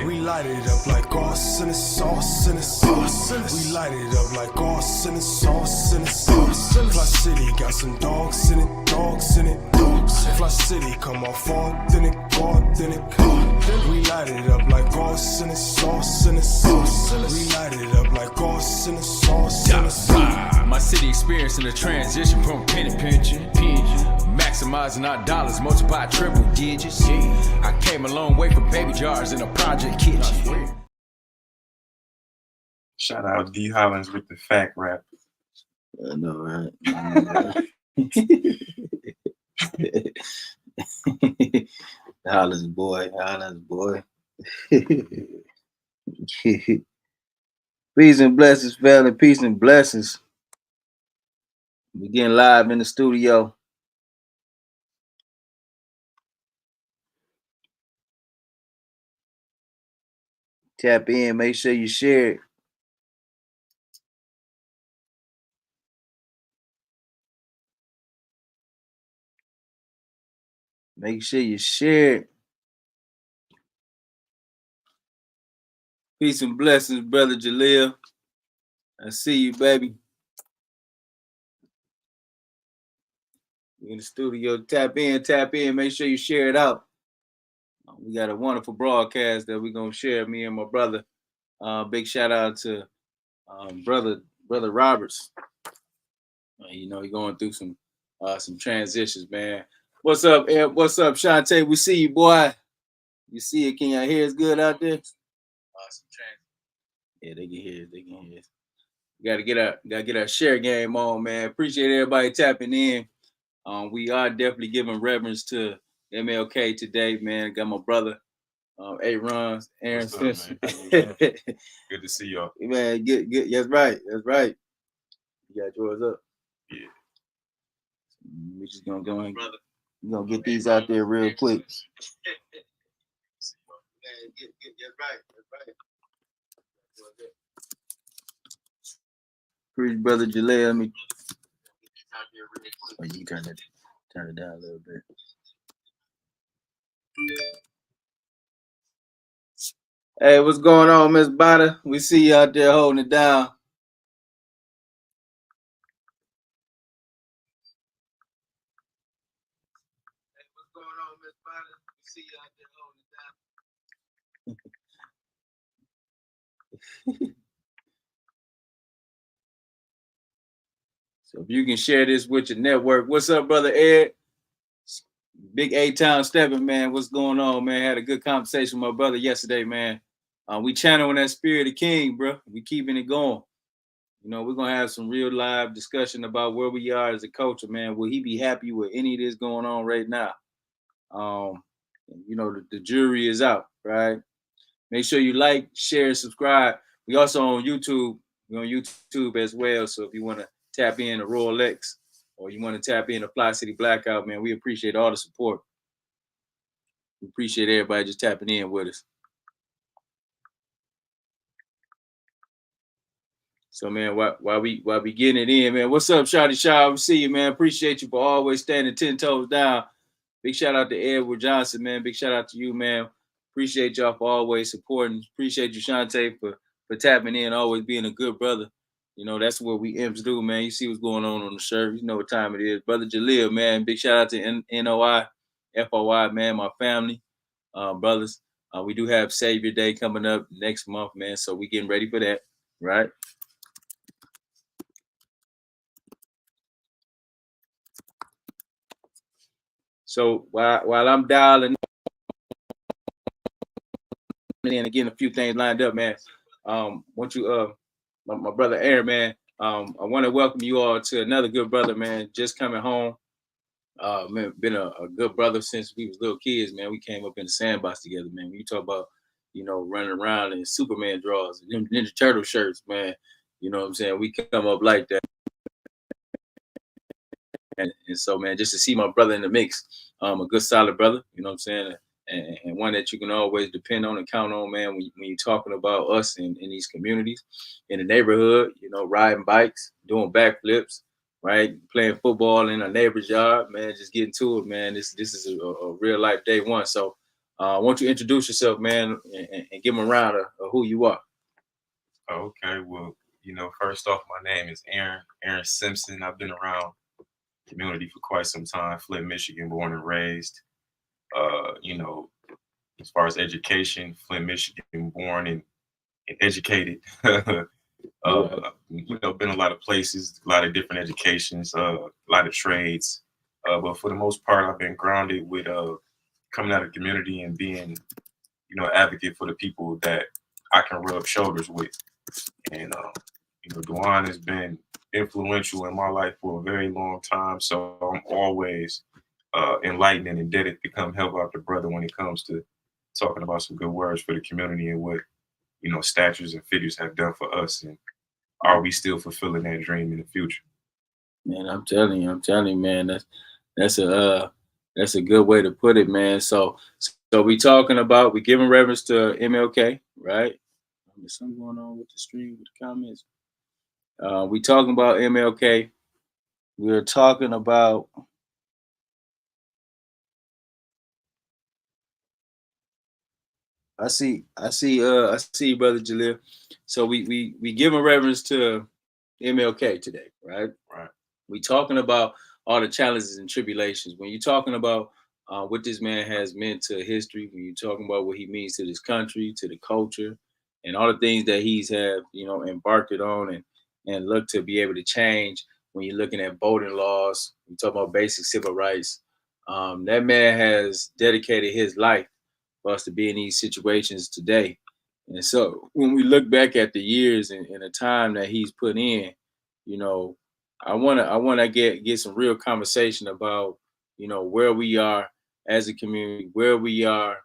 We light it up like arson and sauce and sauce. We light it up like arson and sauce and sauce. Fli-City got some dogs in it, dogs in it, dogs. Fli-City come off authentic, authentic. We light it up like arson and sauce and sauce. We light it up like arson and sauce and sauce. My city experiencing a transition from penny pinching, maximizing our dollars, multiply triple digits. I came a long way from baby jars in a project kitchen. Shout out D Hollins with the fact rap. I know, right? Hollins boy, Hollins boy. Peace and blessings, family. Peace and blessings. We getting live in the studio. Tap in. Make sure you share it. Make sure you share it. Peace and blessings, brother Jaleel. I see you, baby. In the studio, tap in, make sure you share it out. We got a wonderful broadcast that we're gonna share, me and my brother. Big shout out to brother Roberts. You know, he's going through some transitions, man. What's up, Ed? What's up, Shantae? We see you, boy. You see it? Can y'all hear us good out there? Yeah, they can hear us. They can hear us. We gotta get our share game on, man. Appreciate everybody tapping in. We are definitely giving reverence to MLK today, man. Got my brother, Aaron Spencer. Good to see y'all. Man, good. That's right. You got yours up. Yeah. We're just gonna go and we're gonna get these out there real quick. That's right. Preach, brother Jaleel. Let me. Oh, you turn it down a little bit. Hey, what's going on, Miss Bada? We see you out there holding it down. Hey, what's going on, Miss Bada? We see you out there holding it down. So if you can share this with your network. What's up, brother Ed? Big A-Town stepping, man. What's going on, man? Had a good conversation with my brother yesterday, man. We channeling that spirit of King, bro. We keeping it going. You know, we're going to have some real live discussion about where we are as a culture, man. Will he be happy with any of this going on right now? You know, the jury is out, right? Make sure you like, share, and subscribe. We also on YouTube. We're on YouTube as well. So if you want to tap in to Royale X or you want to tap in to Fli-City Blackout, man, we appreciate all the support. We appreciate everybody just tapping in with us. So, man, while we getting it in, man, what's up, Shotty Shaw? We see you, man. Appreciate you for always standing 10 toes down. Big shout out to Edward Johnson, man. Big shout out to you, man. Appreciate y'all for always supporting. Appreciate you, Shantae, for tapping in, always being a good brother. You know, that's what we imps do, man. You see what's going on the shirt. You know what time it is. Brother Jaleel, man. Big shout out to NOI, FOI, man, my family, brothers. We do have Savior Day coming up next month, man. So we getting ready for that, right? So while I'm dialing in and getting a few things lined up, man, want you, my brother Aaron, man, I want to welcome you all to another good brother, man, just coming home. Man, been a good brother since we was little kids, man. We came up in the sandbox together, man. When you talk about, you know, running around in Superman drawers and Ninja Turtle shirts, man, you know what I'm saying? We come up like that. And so, man, just to see my brother in the mix, a good, solid brother, you know what I'm saying? And one that you can always depend on and count on, man, when you're talking about us in these communities, in the neighborhood, you know, riding bikes, doing backflips, right? Playing football in a neighbor's yard, man, just getting to it, man. This is a real life day one. So why don't you introduce yourself, man, and give them a round of who you are. Okay, well, first off, my name is Aaron Simpson. I've been around community for quite some time. Flint, Michigan, born and raised. You know, as far as education, Flint, Michigan, born and educated. Been a lot of places, a lot of different educations, a lot of trades. But for the most part, I've been grounded with coming out of the community and being, advocate for the people that I can rub shoulders with. And DeWaun has been influential in my life for a very long time. So I'm always enlightened and indebted to come help out the brother when it comes to talking about some good words for the community and what statues and figures have done for us, and are we still fulfilling that dream in the future? Man, I'm telling you, man, that's a good way to put it, man. So we giving reverence to MLK, right? There's something going on with the stream, with the comments. We talking about MLK. We're talking about I see, Brother Jalil. So we giving reverence to MLK today, right? Right. We talking about all the challenges and tribulations. When you're talking about what this man has meant to history, when you're talking about what he means to this country, to the culture, and all the things that he's have embarked on and look to be able to change. When you're looking at voting laws, we talk about basic civil rights. That man has dedicated his life for us to be in these situations today. And so when we look back at the years and the time that he's put in, I wanna get some real conversation about where we are as a community, where we are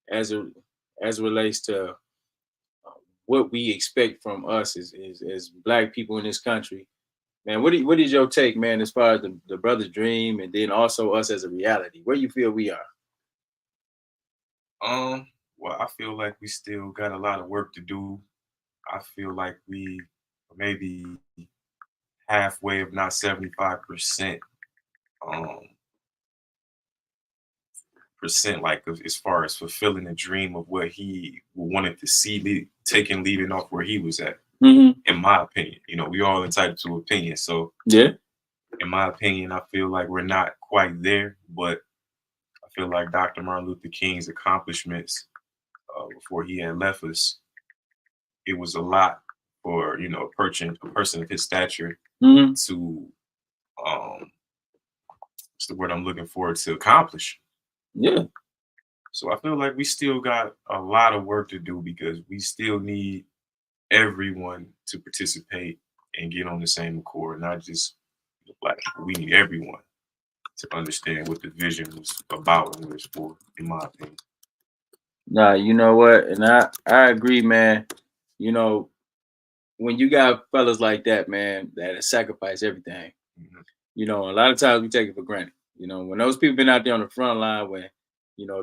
as it relates to what we expect from us as Black people in this country. Man, what is your take, man, as far as the brother's dream and then also us as a reality? Where you feel we are? Well, I feel like we still got a lot of work to do. I feel like we maybe halfway, if not 75%, like as far as fulfilling the dream of what he wanted to see leading off where he was at. Mm-hmm. In my opinion, we all entitled to opinion. So yeah, in my opinion, I feel like we're not quite there, but I feel like Dr. Martin Luther King's accomplishments before he had left us, it was a lot for a person of his stature mm-hmm. to what's the word I'm looking for, to accomplish. Yeah. So I feel like we still got a lot of work to do because we still need everyone to participate and get on the same accord, not just the Black people. We need everyone to understand what the vision was about and what it's for, in my opinion. Nah, you know what? And I agree, man. When you got fellas like that, man, that sacrifice everything, Mm-hmm. A lot of times we take it for granted. When those people been out there on the front line when,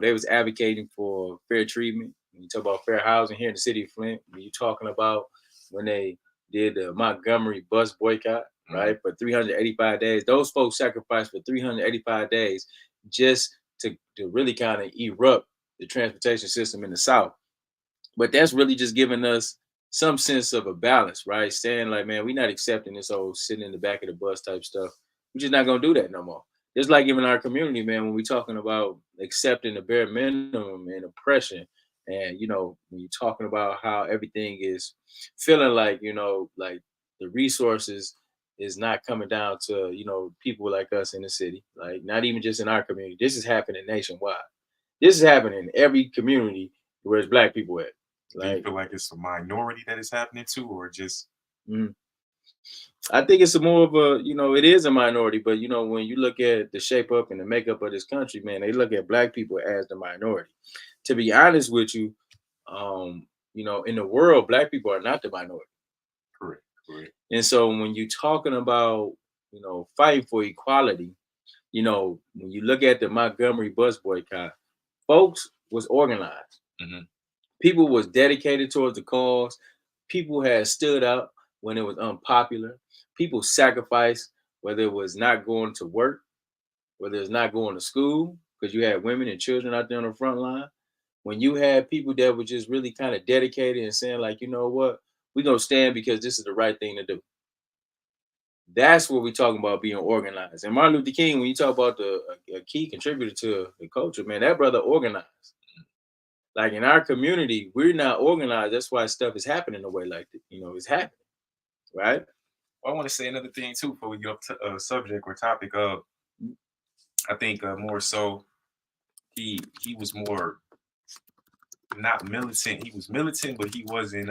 they was advocating for fair treatment. When you talk about fair housing here in the city of Flint, when you talking about when they did the Montgomery bus boycott, Mm-hmm. right, for 385 days, those folks sacrificed for 385 days just to really kind of erupt the transportation system in the South. But that's really just giving us some sense of a balance, right? Saying like, man, we're not accepting this old sitting in the back of the bus type stuff. We're just not gonna do that no more. Just like in our community, man, when we're talking about accepting the bare minimum and oppression, and when you're talking about how everything is feeling like, like the resources is not coming down to, people like us in the city, like not even just in our community. This is happening nationwide. This is happening in every community where there's Black people at. Do you feel like it's a minority that is happening to, or just? I think it's more of a, it is a minority, but when you look at the shape up and the makeup of this country, man, they look at Black people as the minority. To be honest with you, in the world, Black people are not the minority. Correct. And so when you're talking about, fighting for equality, when you look at the Montgomery bus boycott, folks was organized. Mm-hmm. People was dedicated towards the cause. People had stood up when it was unpopular. People sacrificed, whether it was not going to work, whether it's not going to school, because you had women and children out there on the front line. when you had people that were just really kind of dedicated and saying like, you know what, we're gonna stand because this is the right thing to do. That's what we're talking about being organized. And Martin Luther King, when you talk about a key contributor to the culture, man, that brother organized. Like in our community, we're not organized. That's why stuff is happening the way like that. You know, it's happening, right? I want to say another thing too before we get up to subject or topic of. I think more so he was more not militant. He was militant, but he wasn't.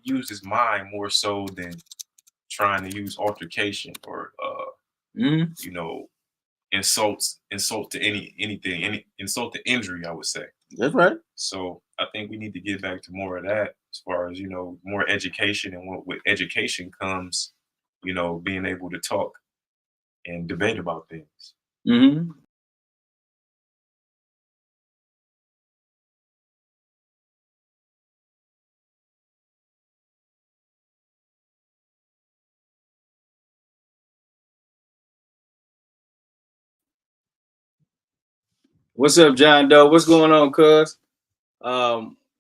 He used his mind more so than trying to use altercation or you know, insult to anything, any insult to injury, I would say. That's right. So I think we need to get back to more of that as far as, you know, more education, and what with education comes, you know, being able to talk and debate about things. Mm-hmm. What's up, John Doe? What's going on, cuz?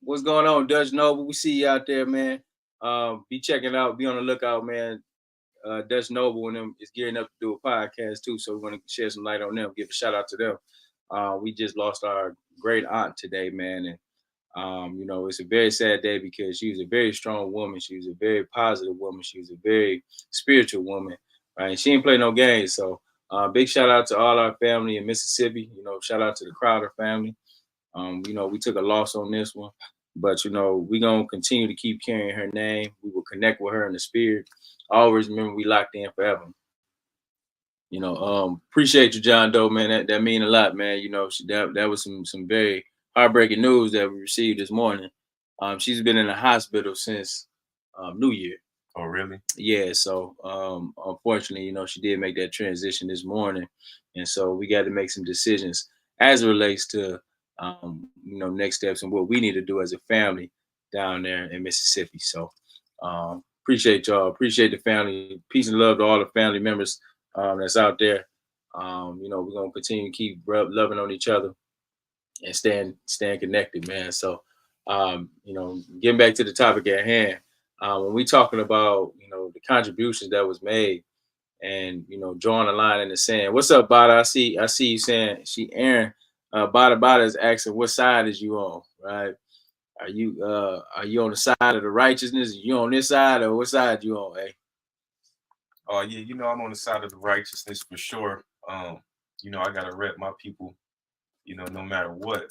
What's going on, Dutch Noble? We see you out there, man. Be checking out, be on the lookout, man. Dutch Noble and them is gearing up to do a podcast too, so we want to shed some light on them. Give a shout out to them. We just lost our great aunt today, man, and you know, it's a very sad day because she was a very strong woman. She was a very positive woman. She was a very spiritual woman, right? And she didn't play no games. So big shout out to all our family in Mississippi. You know, shout out to the Crowder family. You know, we took a loss on this one, but you know, we're gonna continue to keep carrying her name. We will connect with her in the spirit. Always remember we locked in forever. You know, appreciate you, John Doe, man. That mean a lot, man. You know, that was some very heartbreaking news that we received this morning. She's been in the hospital since New Year. Oh, really? Yeah. So unfortunately, you know, she did make that transition this morning, and so we got to make some decisions as it relates to you know, next steps and what we need to do as a family down there in Mississippi. So appreciate y'all. Appreciate the family. Peace and love to all the family members that's out there. You know, we're gonna continue to keep loving on each other and staying connected, man. So you know, getting back to the topic at hand, when we talking about, you know, the contributions that was made and, you know, drawing a line in the sand. What's up, Bada? I see you saying Aaron. Bada is asking, what side is you on, right? Are you on the side of the righteousness? Are you on this side, or what side you on, eh? Oh yeah, you know, I'm on the side of the righteousness for sure. You know, I gotta rep my people, you know, no matter what.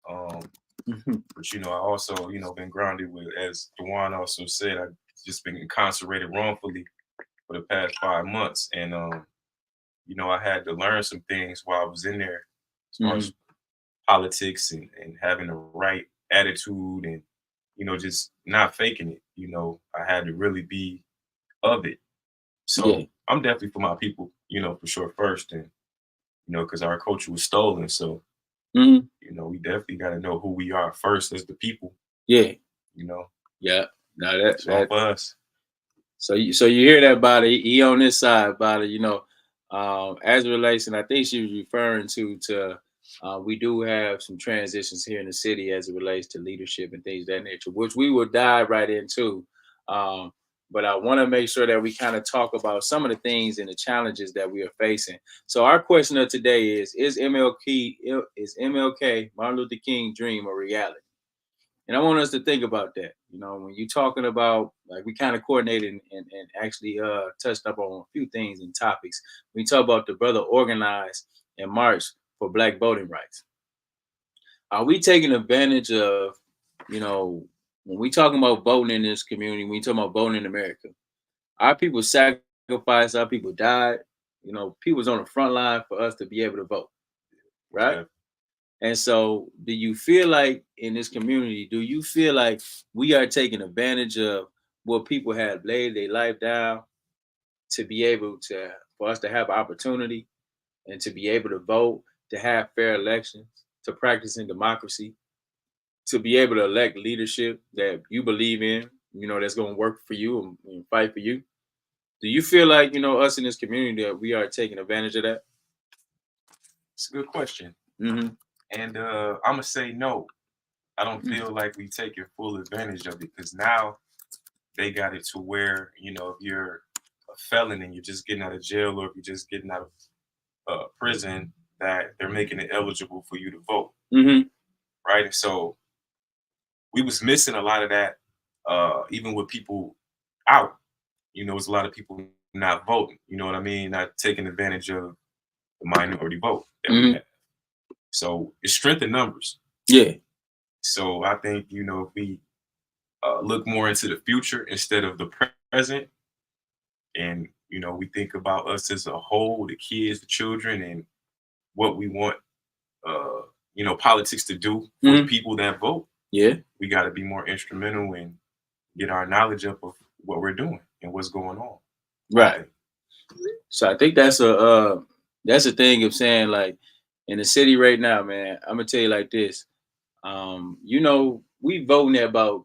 But you know, I also, you know, been grounded with, as DeWaun also said, I've just been incarcerated wrongfully for the past 5 months. And you know, I had to learn some things while I was in there as far as politics and having the right attitude and, you know, just not faking it. You know, I had to really be of it. So I'm definitely for my people, you know, for sure first. And, you know, because our culture was stolen. So, you know, we definitely got to know who we are first as the people. Yeah. You know? Yeah. Now that's for us. So you hear that, Bada? He on this side, Bada, you know, as it relates, and I think she was referring to we do have some transitions here in the city as it relates to leadership and things of that nature, which we will dive right into. But I want to make sure that we kind of talk about some of the things and the challenges that we are facing. So our question of today is MLK, Martin Luther King dream a reality? And I want us to think about that. You know, when you're talking about, like, we kind of coordinated and actually touched up on a few things and topics. We talk about the brother organized and march for Black voting rights. Are we taking advantage of, you know, when we talking about voting in this community, when we talking about voting in America, our people sacrificed, our people died, you know, people was on the front line for us to be able to vote, right? Yeah. And so do you feel like in this community, do you feel like we are taking advantage of what people have laid their life down to be able to, for us to have opportunity and to be able to vote, to have fair elections, to practice in democracy, to be able to elect leadership that you believe in, you know, that's going to work for you and fight for you? Do you feel like, you know, us in this community, that we are taking advantage of that? It's a good question. And I'm going to say no. I don't feel like we taking full advantage of it because now they got it to where, you know, if you're a felon and you're just getting out of jail or if you're just getting out of prison, that they're making it eligible for you to vote. Mm-hmm. Right. And so we was missing a lot of that, even with people out. You know, it's a lot of people not voting. You know what I mean? Not taking advantage of the minority vote that we have. So it's strength in numbers. Yeah. So I think, you know, if we look more into the future instead of the present, and, you know, we think about us as a whole, the kids, the children, and what we want, you know, politics to do for the people that vote. Yeah. We got to be more instrumental and get our knowledge up of what we're doing and what's going on. Right. So I think that's a thing of saying, like, in the city right now, man, I'm gonna tell you like this. You know, we voting at about,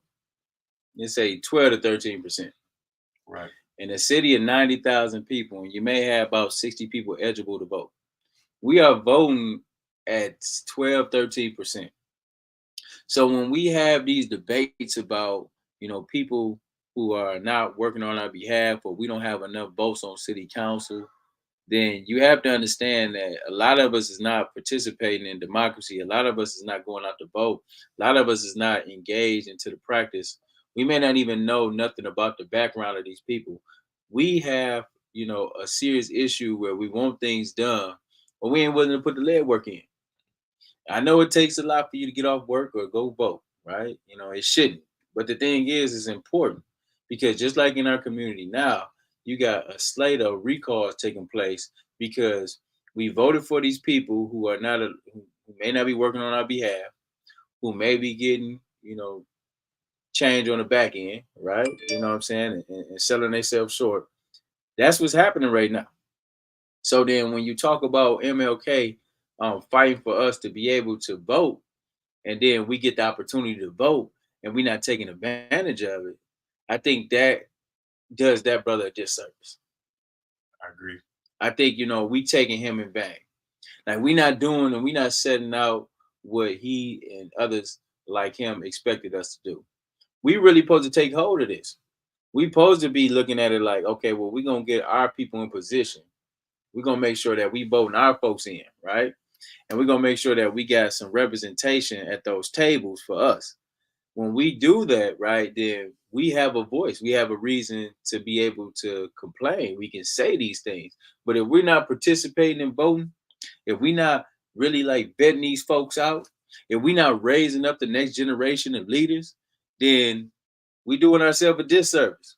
let's say, 12 to 13%. Right. In a city of 90,000 people, and you may have about 60 people eligible to vote. We are voting at 12, 13%. So when we have these debates about, you know, people who are not working on our behalf, or we don't have enough votes on city council, then you have to understand that a lot of us is not participating in democracy. A lot of us is not going out to vote. A lot of us is not engaged into the practice. We may not even know nothing about the background of these people. We have, you know, a serious issue where we want things done, but we ain't willing to put the legwork in. I know it takes a lot for you to get off work or go vote, right? You know, it shouldn't. But the thing is, it's important because just like in our community now, you got a slate of recalls taking place because we voted for these people who are not, who may not be working on our behalf, who may be getting, you know, change on the back end, right? You know what I'm saying? And selling themselves short. That's what's happening right now. So then when you talk about MLK fighting for us to be able to vote, and then we get the opportunity to vote and we're not taking advantage of it, I think that does that brother a disservice. I agree. I think, you know, we taking him in vain. Like we not doing and we not setting out what he and others like him expected us to do. We really supposed to take hold of this. We supposed to be looking at it like, okay, well, we're gonna get our people in position. We're gonna make sure that we voting our folks in, right? And we're gonna make sure that we got some representation at those tables for us. When we do that, right, then we have a voice. We have a reason to be able to complain. We can say these things. But if we're not participating in voting, if we're not really like vetting these folks out, if we're not raising up the next generation of leaders, then we doing ourselves a disservice.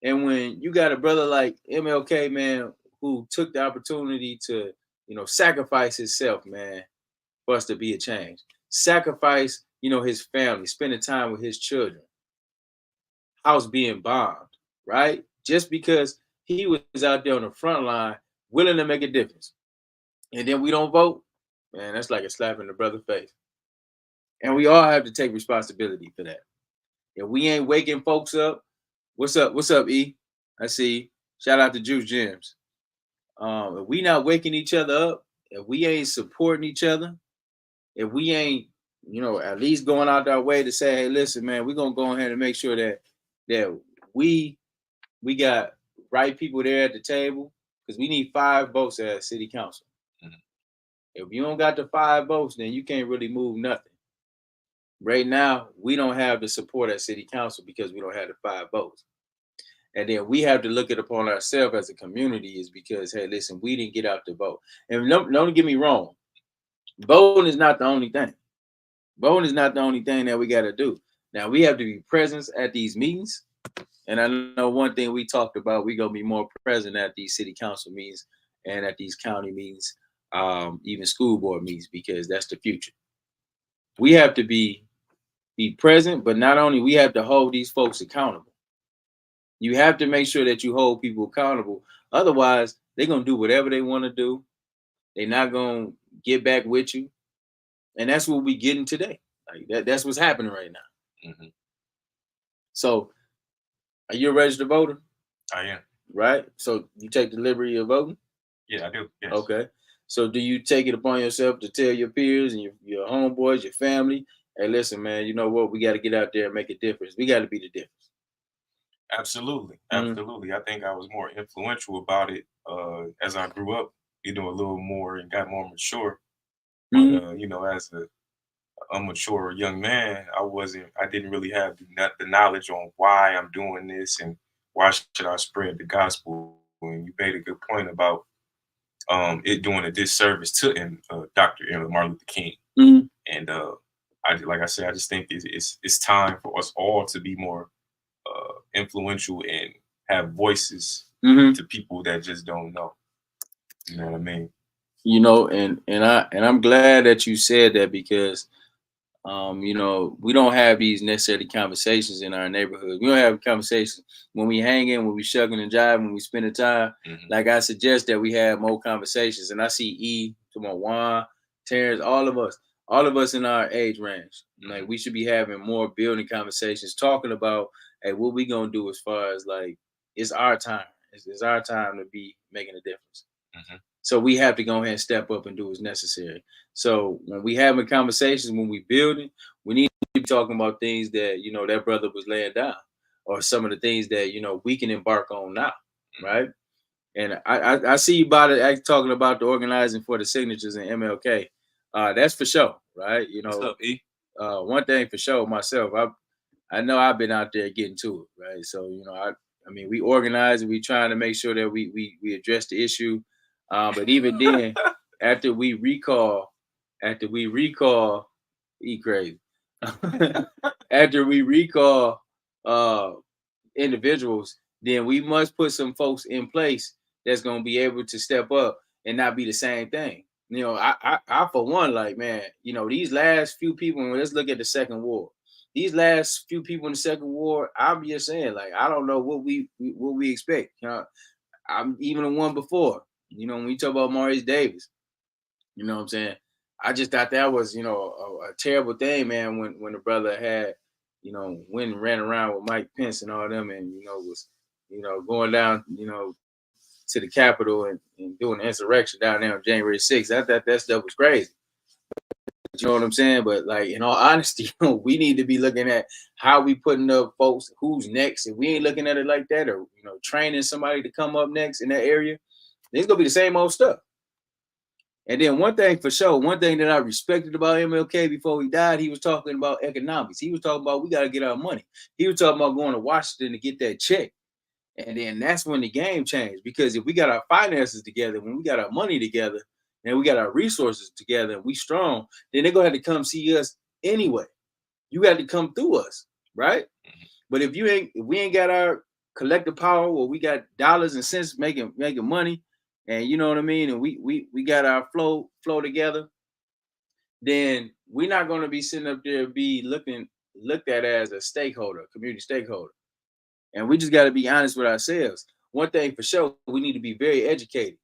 And when you got a brother like MLK, man, who took the opportunity to, you know, sacrifice himself, man, for us to be a change, sacrifice, you know, his family, spending time with his children, house being bombed, right? Just because he was out there on the front line, willing to make a difference. And then we don't vote, man, that's like a slap in the brother's face. And we all have to take responsibility for that. If we ain't waking folks up, what's up? What's up, E? I see. Shout out to Juice Gems. If we not waking each other up, if we ain't supporting each other, if we ain't, you know, at least going out our way to say, hey, listen, man, we're gonna go ahead and make sure that we got right people there at the table, because we need 5 votes at city council. Mm-hmm. If you don't got the 5 votes, then you can't really move nothing. Right now, we don't have the support at city council because we don't have the 5 votes. And then we have to look it upon ourselves as a community is because, hey, listen, we didn't get out to vote. And don't get me wrong, voting is not the only thing. Voting is not the only thing that we got to do. Now, we have to be present at these meetings. And I know one thing we talked about, we're going to be more present at these city council meetings and at these county meetings, even school board meetings, because that's the future. We have to be present, but not only, we have to hold these folks accountable. You have to make sure that you hold people accountable. Otherwise, they're going to do whatever they want to do. They're not going to get back with you. And that's what we're getting today. Like that's what's happening right now. Mm-hmm. So, are you a registered voter? I am. Right? So, you take the liberty of voting? Yeah, I do. Yes. Okay. So, do you take it upon yourself to tell your peers and your homeboys, your family, hey, listen, man, you know what? We got to get out there and make a difference. We got to be the difference. Absolutely, Mhm. absolutely. I think I was more influential about it as I grew up, a little more and got more mature. But Mhm. as a immature young man, I didn't really have the knowledge on why I'm doing this and why should I spread the gospel. And you made a good point about it doing a disservice to Dr. Martin Luther King. Mhm. And like I said, I just think it's time for us all to be more influential and have voices Mhm. to people that just don't know. You know what I mean? You know, and I'm glad that you said that because you know, we don't have these necessary conversations in our neighborhood. We don't have conversations when we hang in, when we shucking and jiving, when we spend the time. Mhm. Like I suggest that we have more conversations. And I see Juan, Terrence, all of us in our age range. Like we should be having more building conversations, talking about, hey, what we gonna do as far as like it's our time. It's our time to be making a difference. Mhm. So we have to go ahead and step up and do what's necessary. So when we having conversations, when we building, we need to be talking about things that, you know, that brother was laying down or some of the things that, you know, we can embark on now. Right. And I see you about it talking about the organizing for the signatures in MLK. That's for sure. Right. You What's know, up, E? one thing for sure myself, I know I've been out there getting to it. Right. So, you know, I mean, we organize and we trying to make sure that we address the issue. But even then, after we recall, he crazy. After we recall uh individuals, then we must put some folks in place that's gonna be able to step up and not be the same thing. You know, I for one, like man, you know, these last few people, let's look at the second war. These last few people in the second war, I'm just saying, like, I don't know what we expect. You know, I'm even the one before. You know, when we talk about Maurice Davis, you know what I'm saying? I just thought that was, you know, a terrible thing, man, when the brother had, you know, went and ran around with Mike Pence and all them and, you know, was, you know, going down, you know, to the Capitol and doing the insurrection down there on January 6th. I thought that stuff was crazy. You know what I'm saying? But like in all honesty, we need to be looking at how we putting up folks, who's next. If we ain't looking at it like that, or you know, training somebody to come up next in that area, it's gonna be the same old stuff. And then one thing for sure, one thing that I respected about MLK before he died, he was talking about economics. He was talking about we got to get our money. He was talking about going to Washington to get that check. And then that's when the game changed. Because if we got our finances together, when we got our money together, and we got our resources together, and we strong, then they're gonna have to come see us anyway. You got to come through us, right? But if we ain't got our collective power, or we got dollars and cents making money, and you know what I mean, and we got our flow together, then we're not going to be sitting up there be looked at as a stakeholder, community stakeholder. And we just got to be honest with ourselves. One thing for sure, we need to be very educated.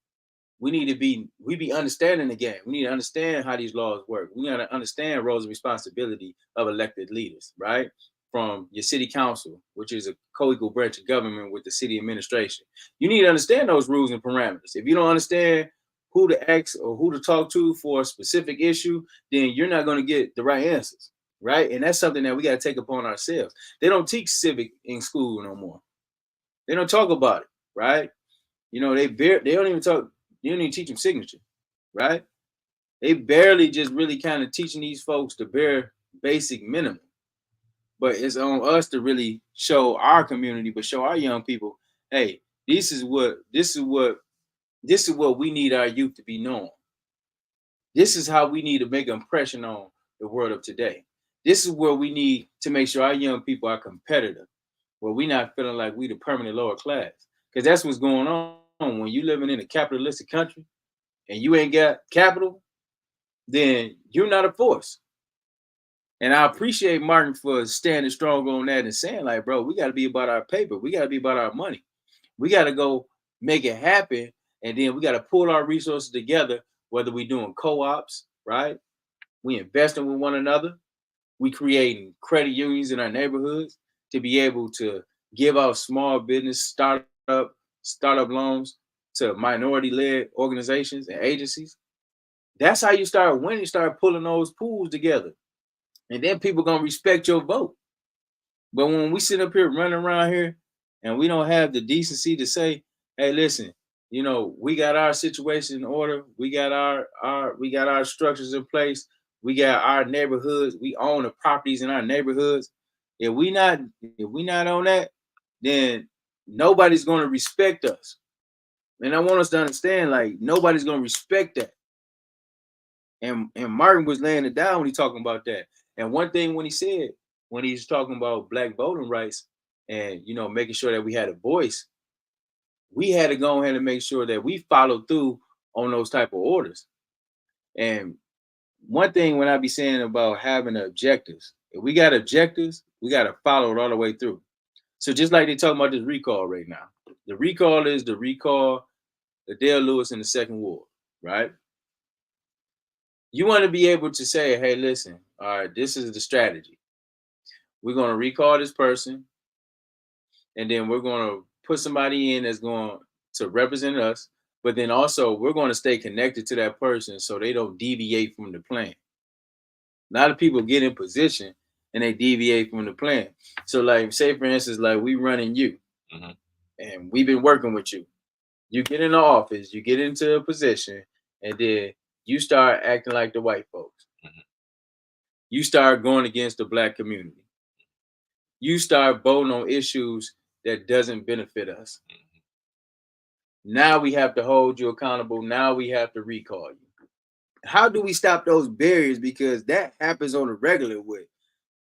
We be understanding the game. We need to understand how these laws work. We got to understand roles and responsibility of elected leaders, right? From your city council, which is a co-equal branch of government with the city administration. You need to understand those rules and parameters. If you don't understand who to ask or who to talk to for a specific issue, then you're not going to get the right answers, right? And that's something that we got to take upon ourselves. They don't teach civic in school no more. They don't talk about it, right? You know, they don't even talk. You don't even teach them signature, right? They barely just really kind of teaching these folks the bare basic minimum. But it's on us to really show our community, but show our young people, hey, this is what we need our youth to be knowing. This is how we need to make an impression on the world of today. This is where we need to make sure our young people are competitive, where we not feeling like we the permanent lower class. Because that's what's going on when you living in a capitalistic country and you ain't got capital, then you're not a force. And I appreciate Martin for standing strong on that and saying, like, bro, we got to be about our paper. We got to be about our money. We got to go make it happen. And then we got to pull our resources together, whether we doing co-ops, right? We investing with one another. We creating credit unions in our neighborhoods to be able to give out small business startup loans to minority-led organizations and agencies. That's how you start winning, start pulling those pools together. And then people gonna respect your vote. But when we sit up here running around here and we don't have the decency to say, hey, listen, we got our situation in order, we got our structures in place, we got our neighborhoods, we own the properties in our neighborhoods. If we not on that, then nobody's gonna respect us. And I want us to understand, like, nobody's gonna respect that. And Martin was laying it down when he talking about that. And one thing when he's talking about black voting rights and making sure that we had a voice, we had to go ahead and make sure that we followed through on those type of orders. And one thing when I be saying about having objectives, if we got objectives, we got to follow it all the way through. So just like they talking about this recall right now, the recall is the recall of Dale Lewis in the Second War, right? You want to be able to say, hey, listen, all right, this is the strategy. We're going to recall this person, and then we're going to put somebody in that's going to represent us, but then also we're going to stay connected to that person so they don't deviate from the plan. A lot of people get in position and they deviate from the plan. So like, say for instance, like we running you, and we've been working with you. You get in the office, you get into a position, and then you start acting like the white folks. You start going against the black community. You start voting on issues that doesn't benefit us. Now we have to hold you accountable. Now we have to recall you. How do we stop those barriers? Because that happens on a regular with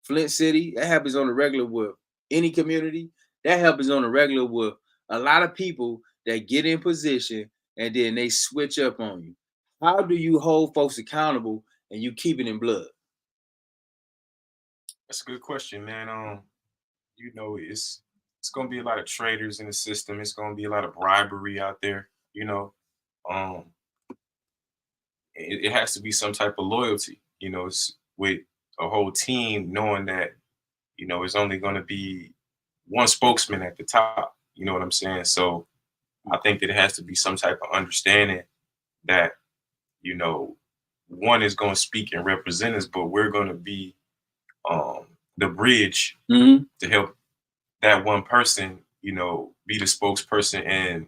Flint City. That happens on a regular with any community. That happens on a regular with a lot of people that get in position and then they switch up on you. How do you hold folks accountable and you keep it in blood? That's a good question, man. It's gonna be a lot of traitors in the system. It's gonna be a lot of bribery out there. It has to be some type of loyalty. It's with a whole team knowing that it's only gonna be one spokesman at the top. You know what I'm saying? So I think that it has to be some type of understanding that one is going to speak and represent us, but we're going to be the bridge to help that one person, be the spokesperson and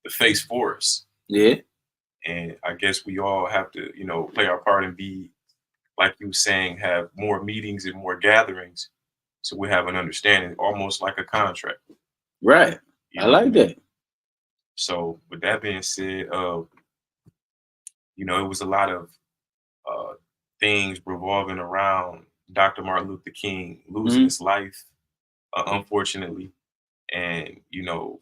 the face for us. Yeah. And I guess we all have to, play our part and be, like you were saying, have more meetings and more gatherings so we have an understanding, almost like a contract. Right. I like that. So with that being said, it was a lot of things revolving around Dr. Martin Luther King losing his life, unfortunately. And,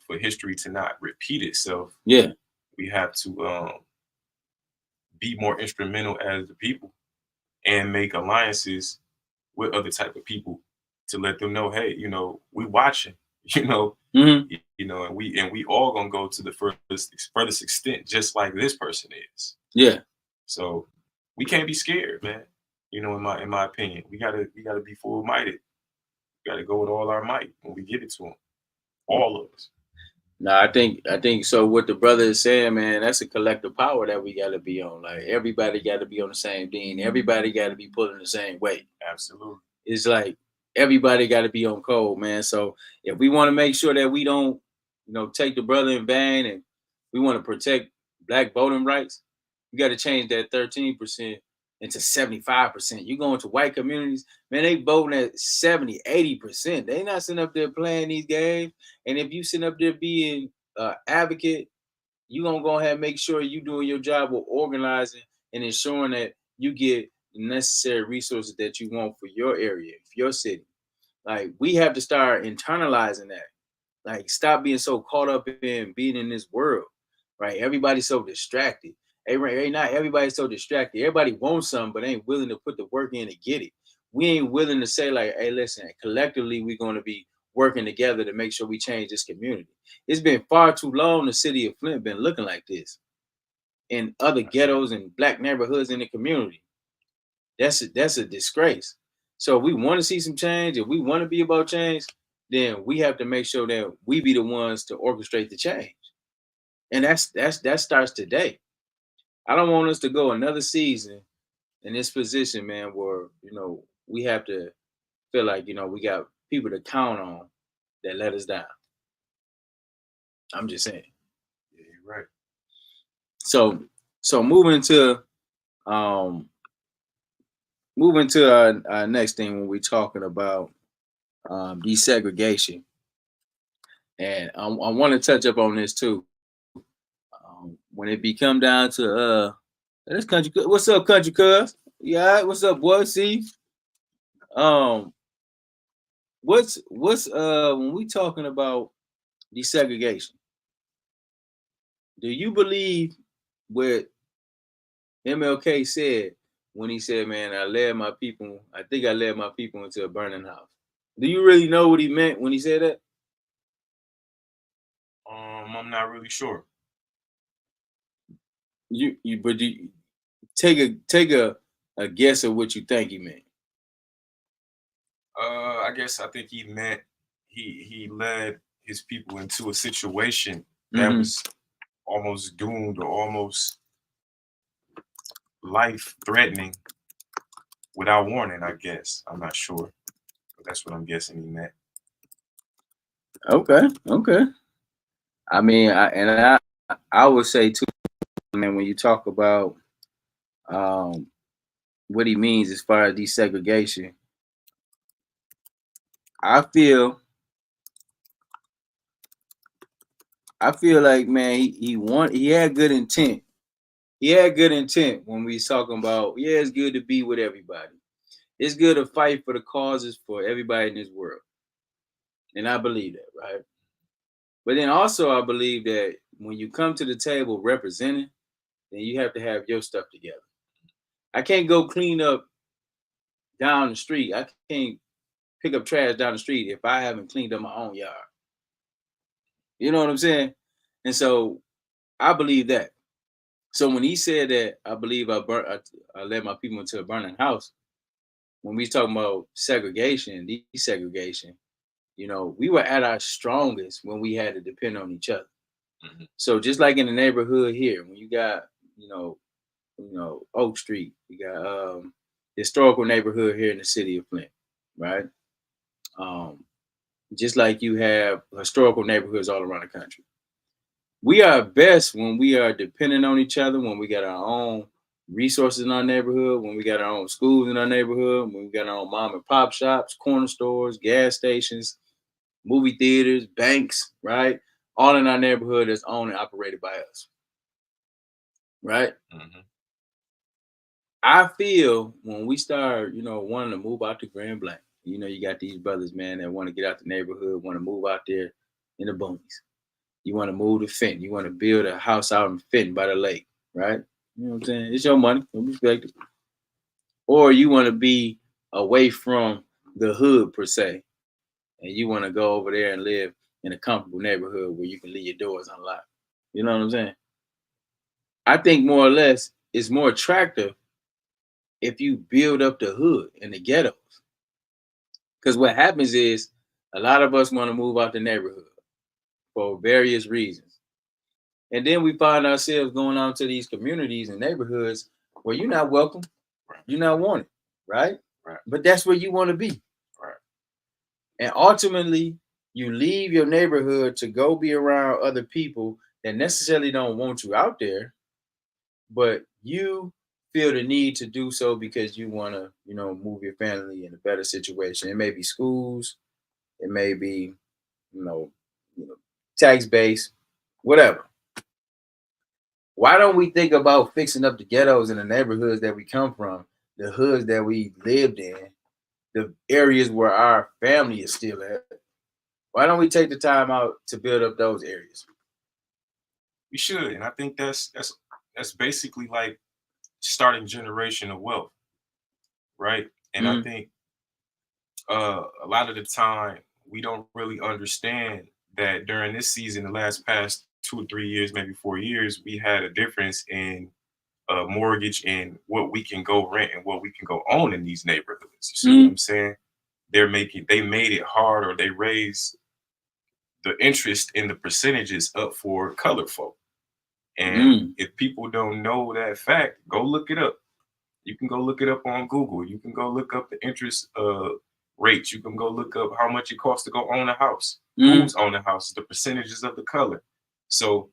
for history to not repeat itself, we have to be more instrumental as the people and make alliances with other type of people to let them know, hey, we watching, and we all gonna go to the furthest extent, just like this person is. Yeah. So we can't be scared, man. In my opinion, we gotta be full minded. We gotta go with all our might when we give it to them, all of us. No, I think so. What the brother is saying, man, that's a collective power that we gotta be on. Like everybody got to be on the same team. Everybody got to be pulling the same weight. Absolutely. It's like everybody got to be on code, man. So if we want to make sure that we don't, take the brother in vain, and we want to protect black voting rights, we got to change that 13% into 75%. You go into white communities, man, they voting at 70, 80%. They not sitting up there playing these games. And if you sitting up there being an advocate, you gonna go ahead and make sure you doing your job with organizing and ensuring that you get the necessary resources that you want for your area, for your city. Like we have to start internalizing that. Like stop being so caught up in being in this world, right? Everybody's so distracted. Hey, not everybody's so distracted. Everybody wants something, but ain't willing to put the work in to get it. We ain't willing to say like, hey, listen, collectively, we're going to be working together to make sure we change this community. It's been far too long the city of Flint been looking like this. In other ghettos and black neighborhoods in the community. That's a disgrace. So if we want to see some change, if we want to be about change, then we have to make sure that we be the ones to orchestrate the change. And that starts today. I don't want us to go another season in this position, man, where, we have to feel like, we got people to count on that let us down. I'm just saying. Yeah, you're right. So moving to our next thing when we're talking about desegregation, and I want to touch up on this too. When it become down to this country, what's up, country cuz? Yeah, what's up, boy? See, what's when we talking about desegregation? Do you believe what MLK said when he said, "Man, I think I led my people into a burning house"? Do you really know what he meant when he said that? I'm not really sure. But you take a guess of what you think he meant. I think he meant he led his people into a situation that was almost doomed or almost life threatening without warning. I guess I'm not sure, but that's what I'm guessing he meant. Okay. I mean, I would say too, man, when you talk about what he means as far as desegregation, I feel like, man, he had good intent. He had good intent when we talking about, yeah, it's good to be with everybody. It's good to fight for the causes for everybody in this world. And I believe that, right? But then also I believe that when you come to the table representing, then you have to have your stuff together. I can't go clean up down the street. I can't pick up trash down the street if I haven't cleaned up my own yard. You know what I'm saying? And so I believe that. So when he said that, I believe I led my people into a burning house. When we talking about segregation, desegregation, we were at our strongest when we had to depend on each other. Mm-hmm. So just like in the neighborhood here, when you got, Oak Street, you got historical neighborhood here in the city of Flint, right? Just like you have historical neighborhoods all around the country. We are best when we are dependent on each other, when we got our own resources in our neighborhood, when we got our own schools in our neighborhood, when we got our own mom and pop shops, corner stores, gas stations, movie theaters, banks, right? All in our neighborhood is owned and operated by us, right? Mm-hmm. I feel when we start, wanting to move out to Grand Blanc, you got these brothers, man, that want to get out the neighborhood, want to move out there in the boonies. You want to move to Fenton. You want to build a house out in Fenton by the lake, right? You know what I'm saying? It's your money. Don't respect it. Or you want to be away from the hood, per se, and you want to go over there and live in a comfortable neighborhood where you can leave your doors unlocked. You know what I'm saying? I think more or less it's more attractive if you build up the hood and the ghettos. Because what happens is a lot of us want to move out the neighborhood for various reasons. And then we find ourselves going out to these communities and neighborhoods where you're not welcome, you're not wanted, right? But that's where you want to be. Right. And ultimately, you leave your neighborhood to go be around other people that necessarily don't want you out there, but you feel the need to do so because you want to, move your family in a better situation. It may be schools, it may be, tax base, whatever. Why don't we think about fixing up the ghettos in the neighborhoods that we come from, the hoods that we lived in, the areas where our family is still at? Why don't we take the time out to build up those areas? We should, and I think that's basically like starting generational wealth, right? And I think a lot of the time we don't really understand that during this season, the past 2 or 3 years, maybe 4 years, we had a difference in mortgage and what we can go rent and what we can go own in these neighborhoods. You see what I'm saying? They made it hard, or they raised the interest in the percentages up for colored folk. And if people don't know that fact, go look it up. You can go look it up on Google. You can go look up the interest rates. You can go look up how much it costs to go own a house, who's own a house, the percentages of the color. So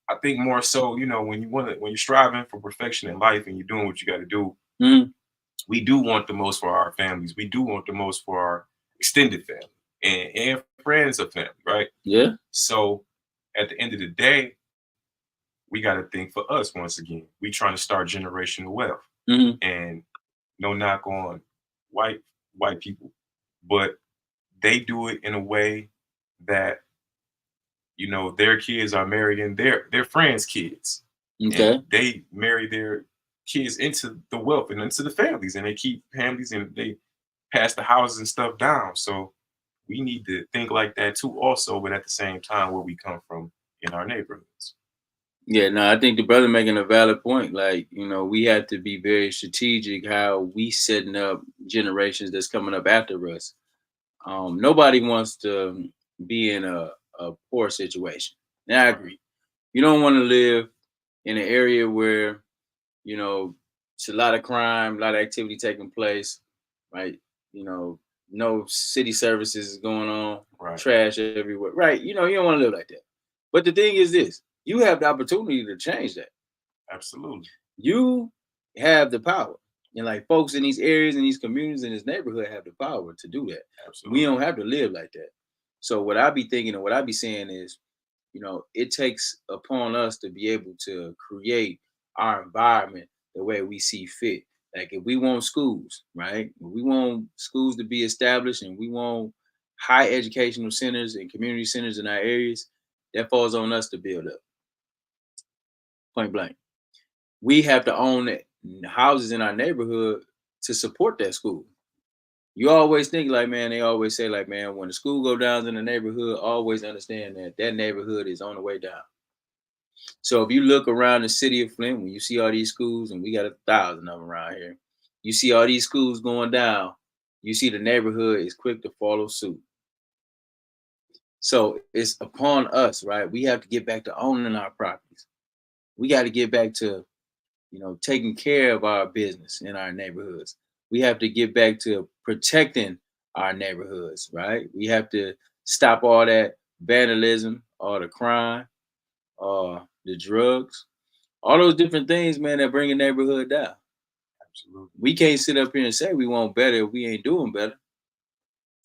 I think more so, you know, when you're striving for perfection in life and you're doing what you got to do, we do want the most for our families. We do want the most for our extended family and friends of family, right? Yeah. So at the end of the day, we got to think for us once again. We trying to start generational wealth, and no knock on white people, but they do it in a way that, you know, their kids are marrying their friends' kids. Okay. And they marry their kids into the wealth and into the families, and they keep families and they pass the houses and stuff down. So we need to think like that too, also, but at the same time, where we come from in our neighborhoods. Yeah, no, I think the brother making a valid point. Like, you know, we have to be very strategic how we setting up generations that's coming up after us. Nobody wants to be in a poor situation. And I agree. You don't want to live in an area where, you know, it's a lot of crime, a lot of activity taking place, right? You know, no city services is going on, trash everywhere, right? You know, you don't want to live like that. But the thing is this, you have the opportunity to change that. Absolutely. You have the power. And like folks in these areas, in these communities, in this neighborhood have the power to do that. Absolutely. We don't have to live like that. So what I be thinking and what I be saying is, you know, it takes upon us to be able to create our environment the way we see fit. Like if we want schools, right? If we want schools to be established and we want high educational centers and community centers in our areas, that falls on us to build up. Point blank. We have to own the houses in our neighborhood to support that school. You always think like, man, they always say like, man, when the school go down in the neighborhood, always understand that that neighborhood is on the way down. So if you look around the city of Flint, when you see all these schools, and we got 1,000 of them around here, you see all these schools going down, you see the neighborhood is quick to follow suit. So it's upon us, right? We have to get back to owning our properties. We got to get back to, you know, taking care of our business in our neighborhoods. We have to get back to protecting our neighborhoods, right? We have to stop all that vandalism, all the crime, the drugs, all those different things, man, that bring a neighborhood down. Absolutely. We can't sit up here and say we want better if we ain't doing better.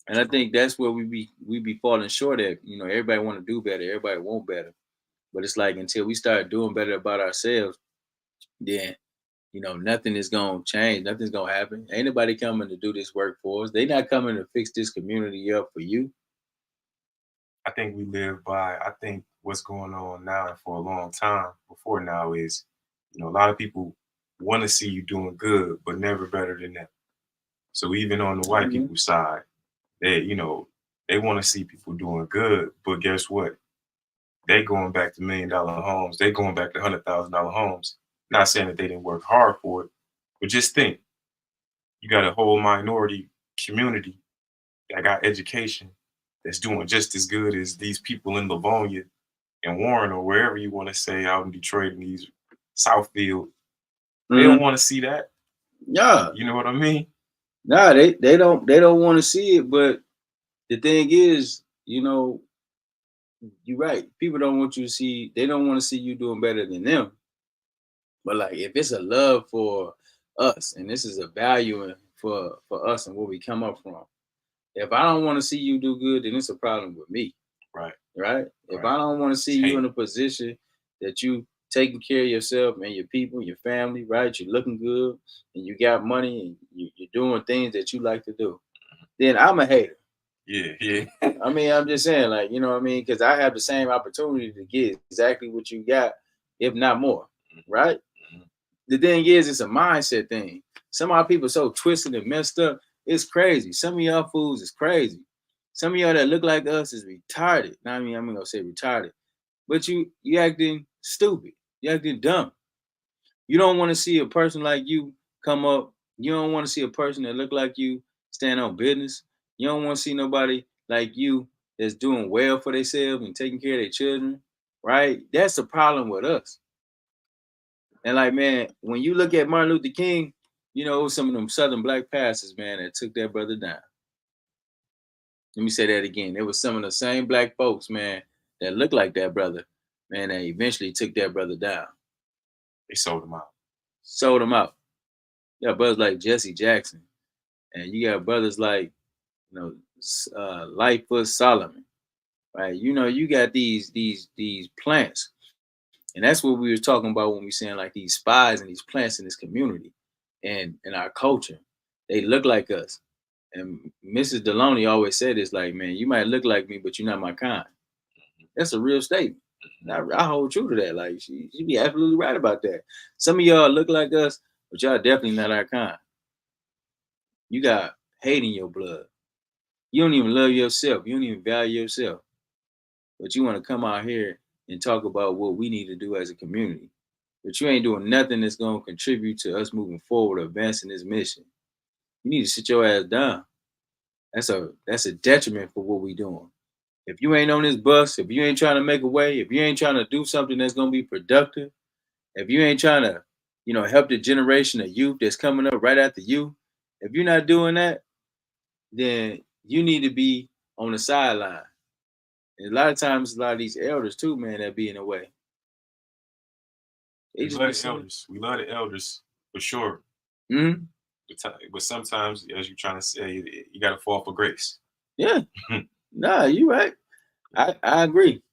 And I think that's where we be falling short at. You know, everybody want to do better, everybody want better. But it's like until we start doing better about ourselves, then, you know, nothing is gonna change, nothing's gonna happen. Ain't nobody coming to do this work for us. They not coming to fix this community up for you. I think we live by, I think what's going on now and for a long time before now is, you know, a lot of people want to see you doing good, but never better than them. So even on the white people side, they, you know, they want to see people doing good, but guess what? They going back to $1 million homes. They going back to $100,000 homes. Not saying that they didn't work hard for it, but just think, you got a whole minority community that got education that's doing just as good as these people in Livonia and Warren or wherever you want to say out in Detroit and these Southfield. They don't want to see that. Yeah. You know what I mean? Nah, they don't want to see it. But the thing is, you know, you're right. People don't want you to see, they don't want to see you doing better than them. But like if it's a love for us and this is a value for us and where we come up from, if I don't want to see you do good, then it's a problem with me. Right. Right. If I don't want to see you in a position that you taking care of yourself and your people, your family, right? You're looking good and you got money and you're doing things that you like to do, then I'm a hater. Yeah. I mean, I'm just saying, like, you know what I mean? Because I have the same opportunity to get exactly what you got, if not more, right? The thing is, it's a mindset thing. Some of our people are so twisted and messed up, it's crazy. Some of y'all fools is crazy. Some of y'all that look like us is retarded. Now, I mean, I'm gonna say retarded, but you acting stupid. You acting dumb. You don't want to see a person like you come up. You don't want to see a person that look like you stand on business. You don't want to see nobody like you that's doing well for themselves and taking care of their children, right? That's the problem with us. And like, man, when you look at Martin Luther King, You know, some of them Southern black pastors, man, that took that brother down. Let me say that again. There was some of the same black folks, man, that looked like that brother, man, that eventually took that brother down. They sold him out. Sold him out. You got brothers like Jesse Jackson, and you got brothers like, you know, Lightfoot Solomon, right? You know, you got these plants, and that's what we were talking about when we saying like these spies and these plants in this community, and in our culture, they look like us. And Mrs. Deloney always said this, like, man, you might look like me, but you're not my kind. That's a real statement. I hold true to that. Like, she be absolutely right about that. Some of y'all look like us, but y'all definitely not our kind. You got hate in your blood. You don't even love yourself. You don't even value yourself. But you want to come out here and talk about what we need to do as a community. But you ain't doing nothing that's going to contribute to us moving forward, advancing this mission. You need to sit your ass down. That's a detriment for what we doing. If you ain't on this bus, if you ain't trying to make a way, if you ain't trying to do something that's gonna be productive, if you ain't trying to, you know, help the generation of youth that's coming up right after you, if you're not doing that, then you need to be on the sideline. And a lot of times, a lot of these elders too, man, that be in the way. We love the elders. We love the elders for sure. Mm-hmm. But sometimes, as you're trying to say, you got to fall for grace. Yeah. Nah, you right. I agree.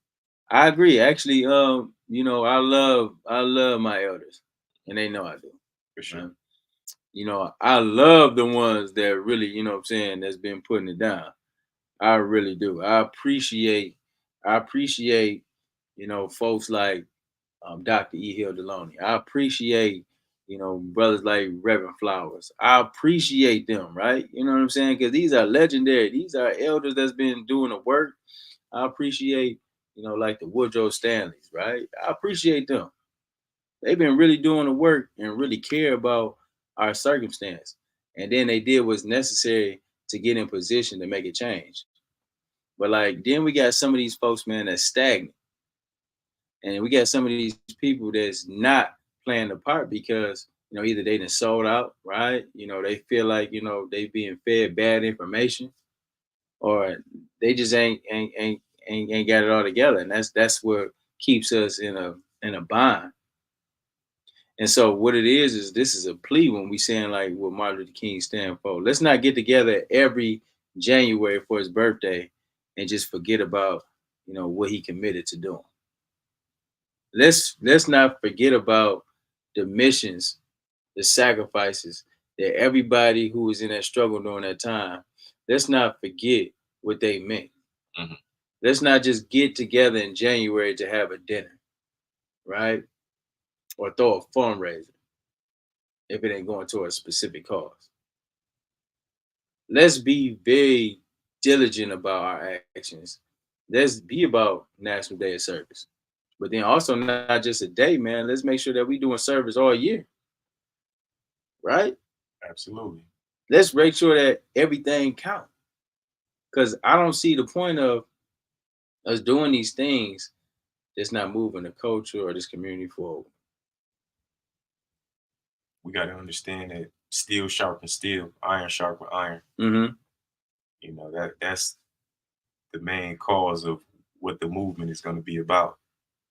I agree. Actually, you know, I love my elders, and they know I do. For sure. You know, I love the ones that really, you know what I'm saying, that's been putting it down. I really do. I appreciate, you know, folks like Dr. E. Hill Deloney. I appreciate, you know, brothers like Reverend Flowers. I appreciate them, right? You know what I'm saying? Because these are legendary. These are elders that's been doing the work. I appreciate, you know, like the Woodrow Stanleys, right? I appreciate them. They've been really doing the work and really care about our circumstance. And then they did what's necessary to get in position to make a change. But like then we got some of these folks, man, that's stagnant. And we got some of these people that's not playing the part because, you know, either they done sold out, right? You know, they feel like, you know, they being fed bad information, or they just ain't got it all together. And that's what keeps us in a bind. And so what it is this is a plea when we saying like what Martin Luther King stand for. Let's not get together every January for his birthday and just forget about, you know, what he committed to doing. Let's not forget about the missions, the sacrifices that everybody who was in that struggle during that time, let's not forget what they meant. Mm-hmm. Let's not just get together in January to have a dinner, right? Or throw a fundraiser if it ain't going toward a specific cause. Let's be very diligent about our actions. Let's be about National Day of Service. But then also not just a day, man. Let's make sure that we doing service all year. Right? Absolutely. Let's make sure that everything counts. Because I don't see the point of us doing these things that's not moving the culture or this community forward. We got to understand that steel sharpens steel, iron sharpens iron. Mm-hmm. You know, that's the main cause of what the movement is going to be about.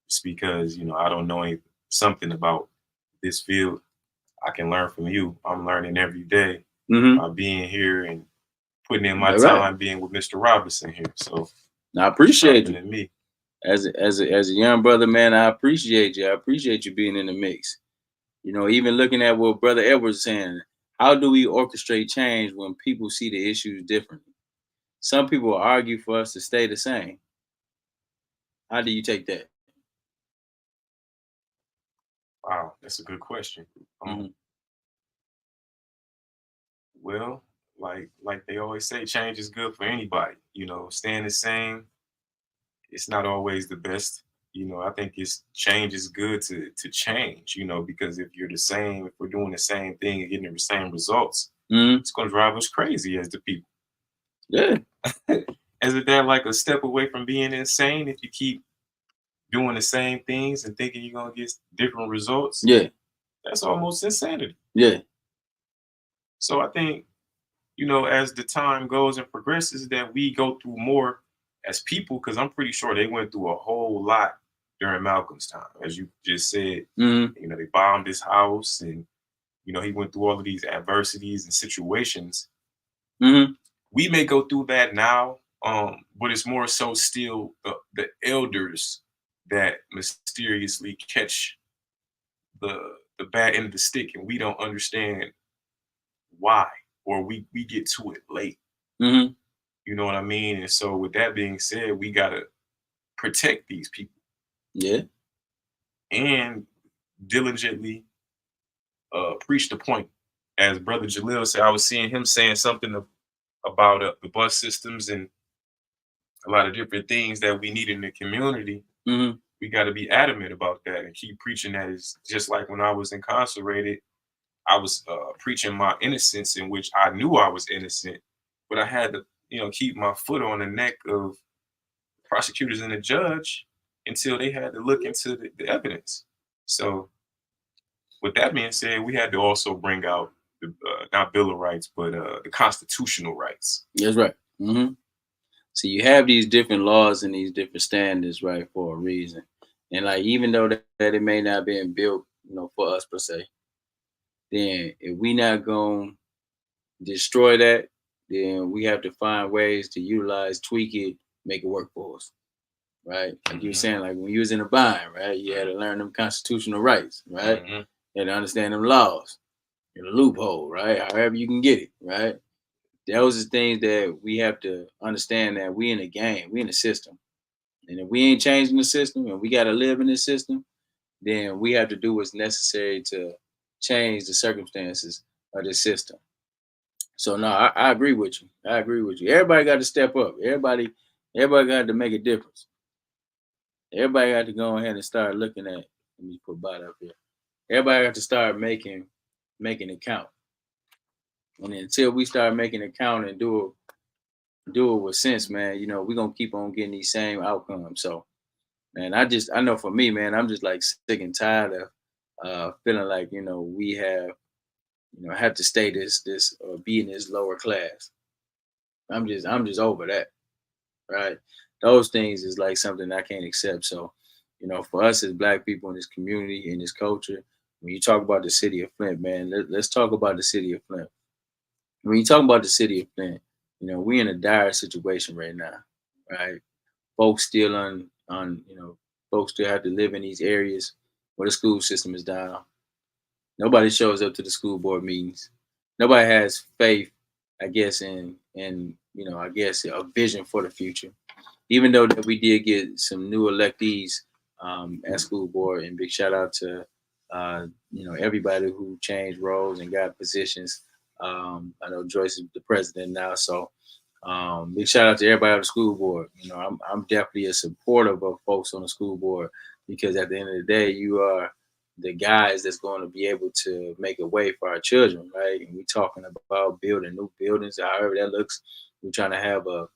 It's because, you know, I don't know something about this field. I can learn from you. I'm learning every day by being here and putting in my time being with Mr. Robinson here. So I appreciate you. Me. As a young brother, man, I appreciate you. I appreciate you being in the mix. You know, even looking at what Brother Edwards is saying, how do we orchestrate change when people see the issues differently? Some people argue for us to stay the same. How do you take that? Wow, that's a good question. Well, like they always say, change is good for anybody. You know, staying the same, it's not always the best. You know, I think change is good to change, you know, because if you're the same, if we're doing the same thing and getting the same results, it's going to drive us crazy as the people. Yeah. Isn't that like a step away from being insane if you keep doing the same things and thinking you're going to get different results? Yeah. That's almost insanity. Yeah. So I think, as the time goes and progresses, that we go through more as people, because I'm pretty sure they went through a whole lot during Malcolm's time, as you just said. They bombed his house, and he went through all of these adversities and situations. We may go through that now, but it's more so still the elders that mysteriously catch the bad end of the stick, and we don't understand why, or we get to it late. You know what I mean? And so with that being said, we gotta protect these people. Yeah. And diligently preach the point. As Brother Jalil said, I was seeing him saying something about the bus systems and a lot of different things that we need in the community. We got to be adamant about that and keep preaching that. Is just like when I was incarcerated, I was preaching my innocence, in which I knew I was innocent, but I had to, keep my foot on the neck of prosecutors and the judge until they had to look into the evidence. So with that being said, we had to also bring out the not Bill of Rights, but the constitutional rights. That's right. So you have these different laws and these different standards, right, for a reason. And like, even though that it may not be built, for us per se, then if we not gonna destroy that, then we have to find ways to utilize, tweak it, make it work for us. Right? Like you were saying, like when you was in a bind, right? You had to learn them constitutional rights, right? You had to understand them laws, the loophole, right? However you can get it, right? Those are things that we have to understand, that we in a game, we in a system. And if we ain't changing the system and we got to live in this system, then we have to do what's necessary to change the circumstances of this system. So no, I agree with you. I agree with you. Everybody got to step up. Everybody got to make a difference. Everybody got to go ahead and start looking at. Let me put bot up here. Everybody got to start making it count. And until we start making it count and do it with sense, man, we're gonna keep on getting these same outcomes. So, man, I know for me, man, I'm just like sick and tired of feeling like, we have to stay this or be in this lower class. I'm just over that. Right. Those things is like something I can't accept. So, for us as Black people in this community, in this culture, when you talk about the city of Flint, man, let's talk about the city of Flint. When you talk about the city of Flint, we're in a dire situation right now, right? Folks still folks still have to live in these areas where the school system is down. Nobody shows up to the school board meetings. Nobody has faith, I guess, in I guess a vision for the future. Even though that we did get some new electees at school board, and big shout out to everybody who changed roles and got positions. I know Joyce is the president now, so big shout out to everybody on the school board. I'm definitely a supporter of folks on the school board, because at the end of the day, you are the guys that's going to be able to make a way for our children, right? And we're talking about building new buildings, however that looks. We're trying to have a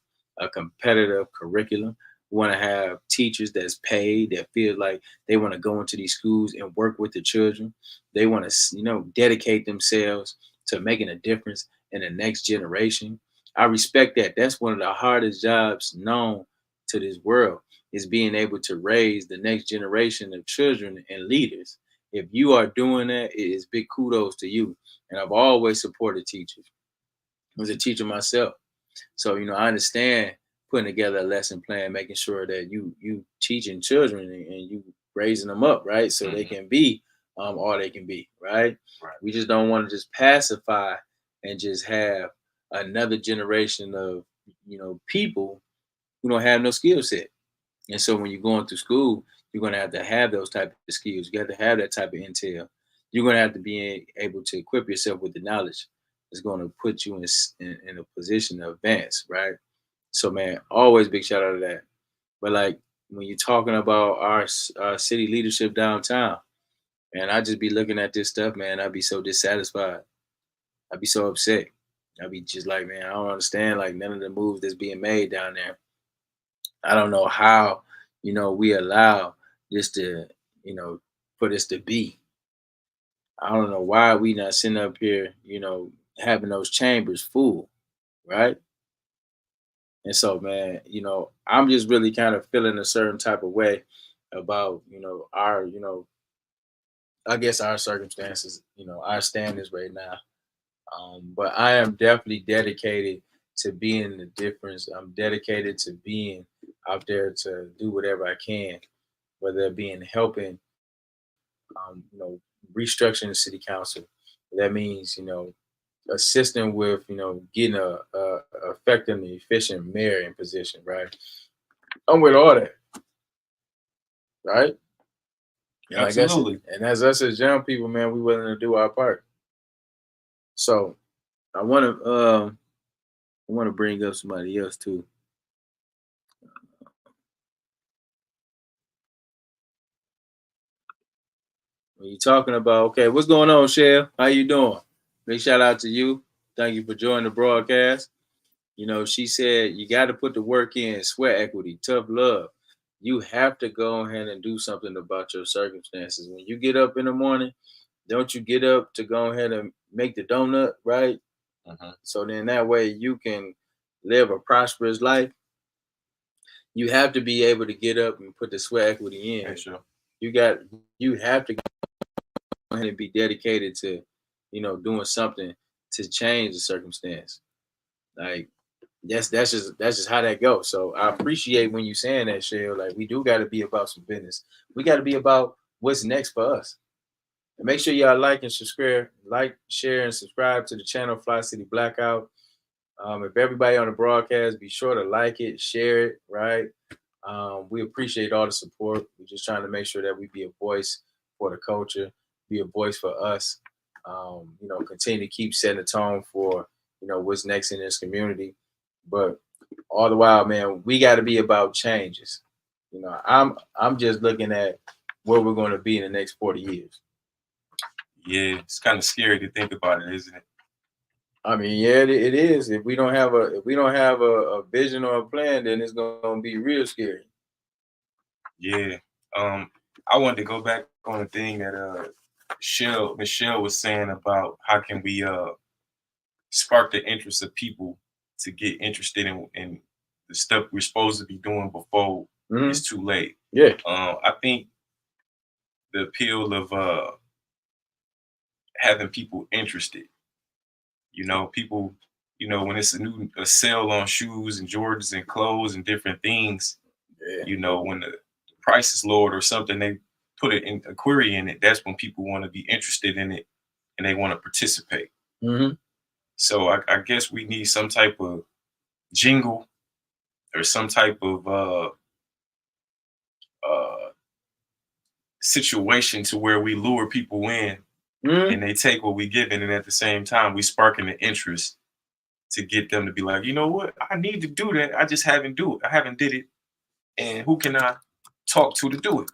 competitive curriculum. We want to have teachers that's paid, that feel like they want to go into these schools and work with the children. They want to, dedicate themselves to making a difference in the next generation. I respect that. That's one of the hardest jobs known to this world, is being able to raise the next generation of children and leaders. If you are doing that, it is big kudos to you. And I've always supported teachers. I was a teacher myself. So, I understand putting together a lesson plan, making sure that you teaching children and you raising them up, right? So they can be all they can be, right? We just don't want to just pacify and just have another generation of, people who don't have no skill set. And so when you're going through school, you're going to have those type of skills. You have to have that type of intel. You're going to have to be able to equip yourself with the knowledge that's going to put you in a position to advance, right? So, man, always big shout out to that. But like when you're talking about our city leadership downtown, man, I just be looking at this stuff, man. I'd be so dissatisfied. I'd be so upset. I'd be just like, man, I don't understand like none of the moves that's being made down there. I don't know how, we allow this to, for this to be. I don't know why we not sitting up here, having those chambers full, right? And so, man, I'm just really kind of feeling a certain type of way about, our, I guess our circumstances, our standards right now. But I am definitely dedicated to being the difference. I'm dedicated to being out there to do whatever I can, whether it be in helping, restructuring the city council. That means, assisting with, getting a effective and efficient mayor in position, right? I'm with all that, right? And Absolutely. and as us as young people, man, we willing to do our part. So I want to bring up somebody else too. When you're talking about, okay, what's going on, Shell? How you doing? Big shout out to you. Thank you for joining the broadcast. She said you got to put the work in, sweat equity, tough love. You have to go ahead and do something about your circumstances. When you get up in the morning, don't you get up to go ahead and make the donut, right? So then that way you can live a prosperous life. You have to be able to get up and put the sweat equity in. Yeah, sure. You have to go ahead and be dedicated to, doing something to change the circumstance. Like that's just how that goes. So I appreciate when you saying that, Shell. Like we do got to be about some business. We got to be about what's next for us. And make sure y'all like and subscribe, share, and subscribe to the channel Fli-City Blackout. If everybody on the broadcast, be sure to like it, share it, right? We appreciate all the support. We're just trying to make sure that we be a voice for the culture, be a voice for us. Continue to keep setting the tone for, what's next in this community. But all the while, man, we got to be about changes. I'm just looking at where we're going to be in the next 40 years. Yeah, it's kind of scary to think about it, isn't it? I mean, yeah, it is. If we don't have a vision or a plan, then it's gonna be real scary. Yeah. I wanted to go back on the thing that Michelle was saying about how can we spark the interest of people to get interested in the stuff we're supposed to be doing before it's too late. Yeah. I think the appeal of having people interested, people, when it's a sale on shoes and Jordans and clothes and different things, when the price is lowered or something, they put a query in it. That's when people want to be interested in it and they want to participate. So I guess we need some type of jingle or some type of situation to where we lure people in and they take what we give in, and at the same time we sparking the interest to get them to be like, you know what, I need to do that. I just haven't did it. And who can I talk to do it?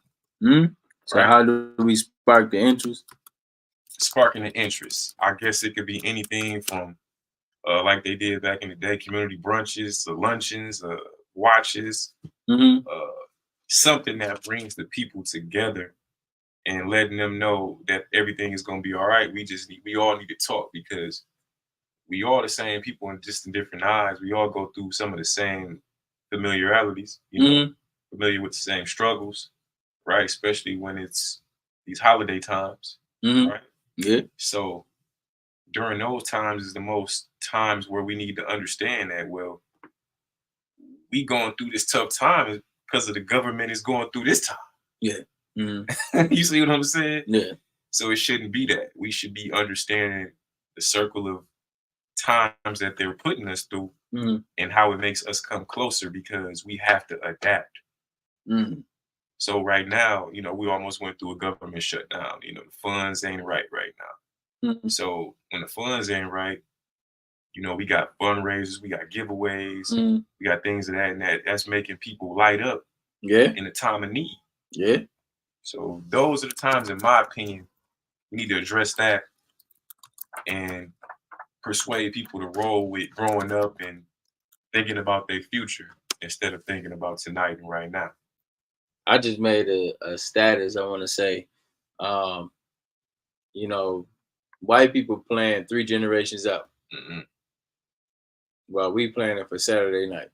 So right? How do we spark the interest? Sparking the interest. I guess it could be anything from like they did back in the day, community brunches, to luncheons, watches, something that brings the people together and letting them know that everything is going to be all right. We all need to talk because we all the same people in just in different eyes. We all go through some of the same familiarities, familiar with the same struggles, right? Especially when it's these holiday times, right? Yeah. So during those times is the most times where we need to understand that, well, we going through this tough time because of the government is going through this time. Yeah. You see what I'm saying? Yeah. So it shouldn't be that. We should be understanding the circle of times that they're putting us through and how it makes us come closer because we have to adapt. So right now, we almost went through a government shutdown. The funds ain't right now. So when the funds ain't right, we got fundraisers, we got giveaways, we got things of that and that's making people light up in a time of need. Yeah. So those are the times, in my opinion, we need to address that and persuade people to roll with growing up and thinking about their future instead of thinking about tonight and right now. I just made a status. I want to say, white people playing 3 generations up. Mm-mm. while we planning for Saturday night.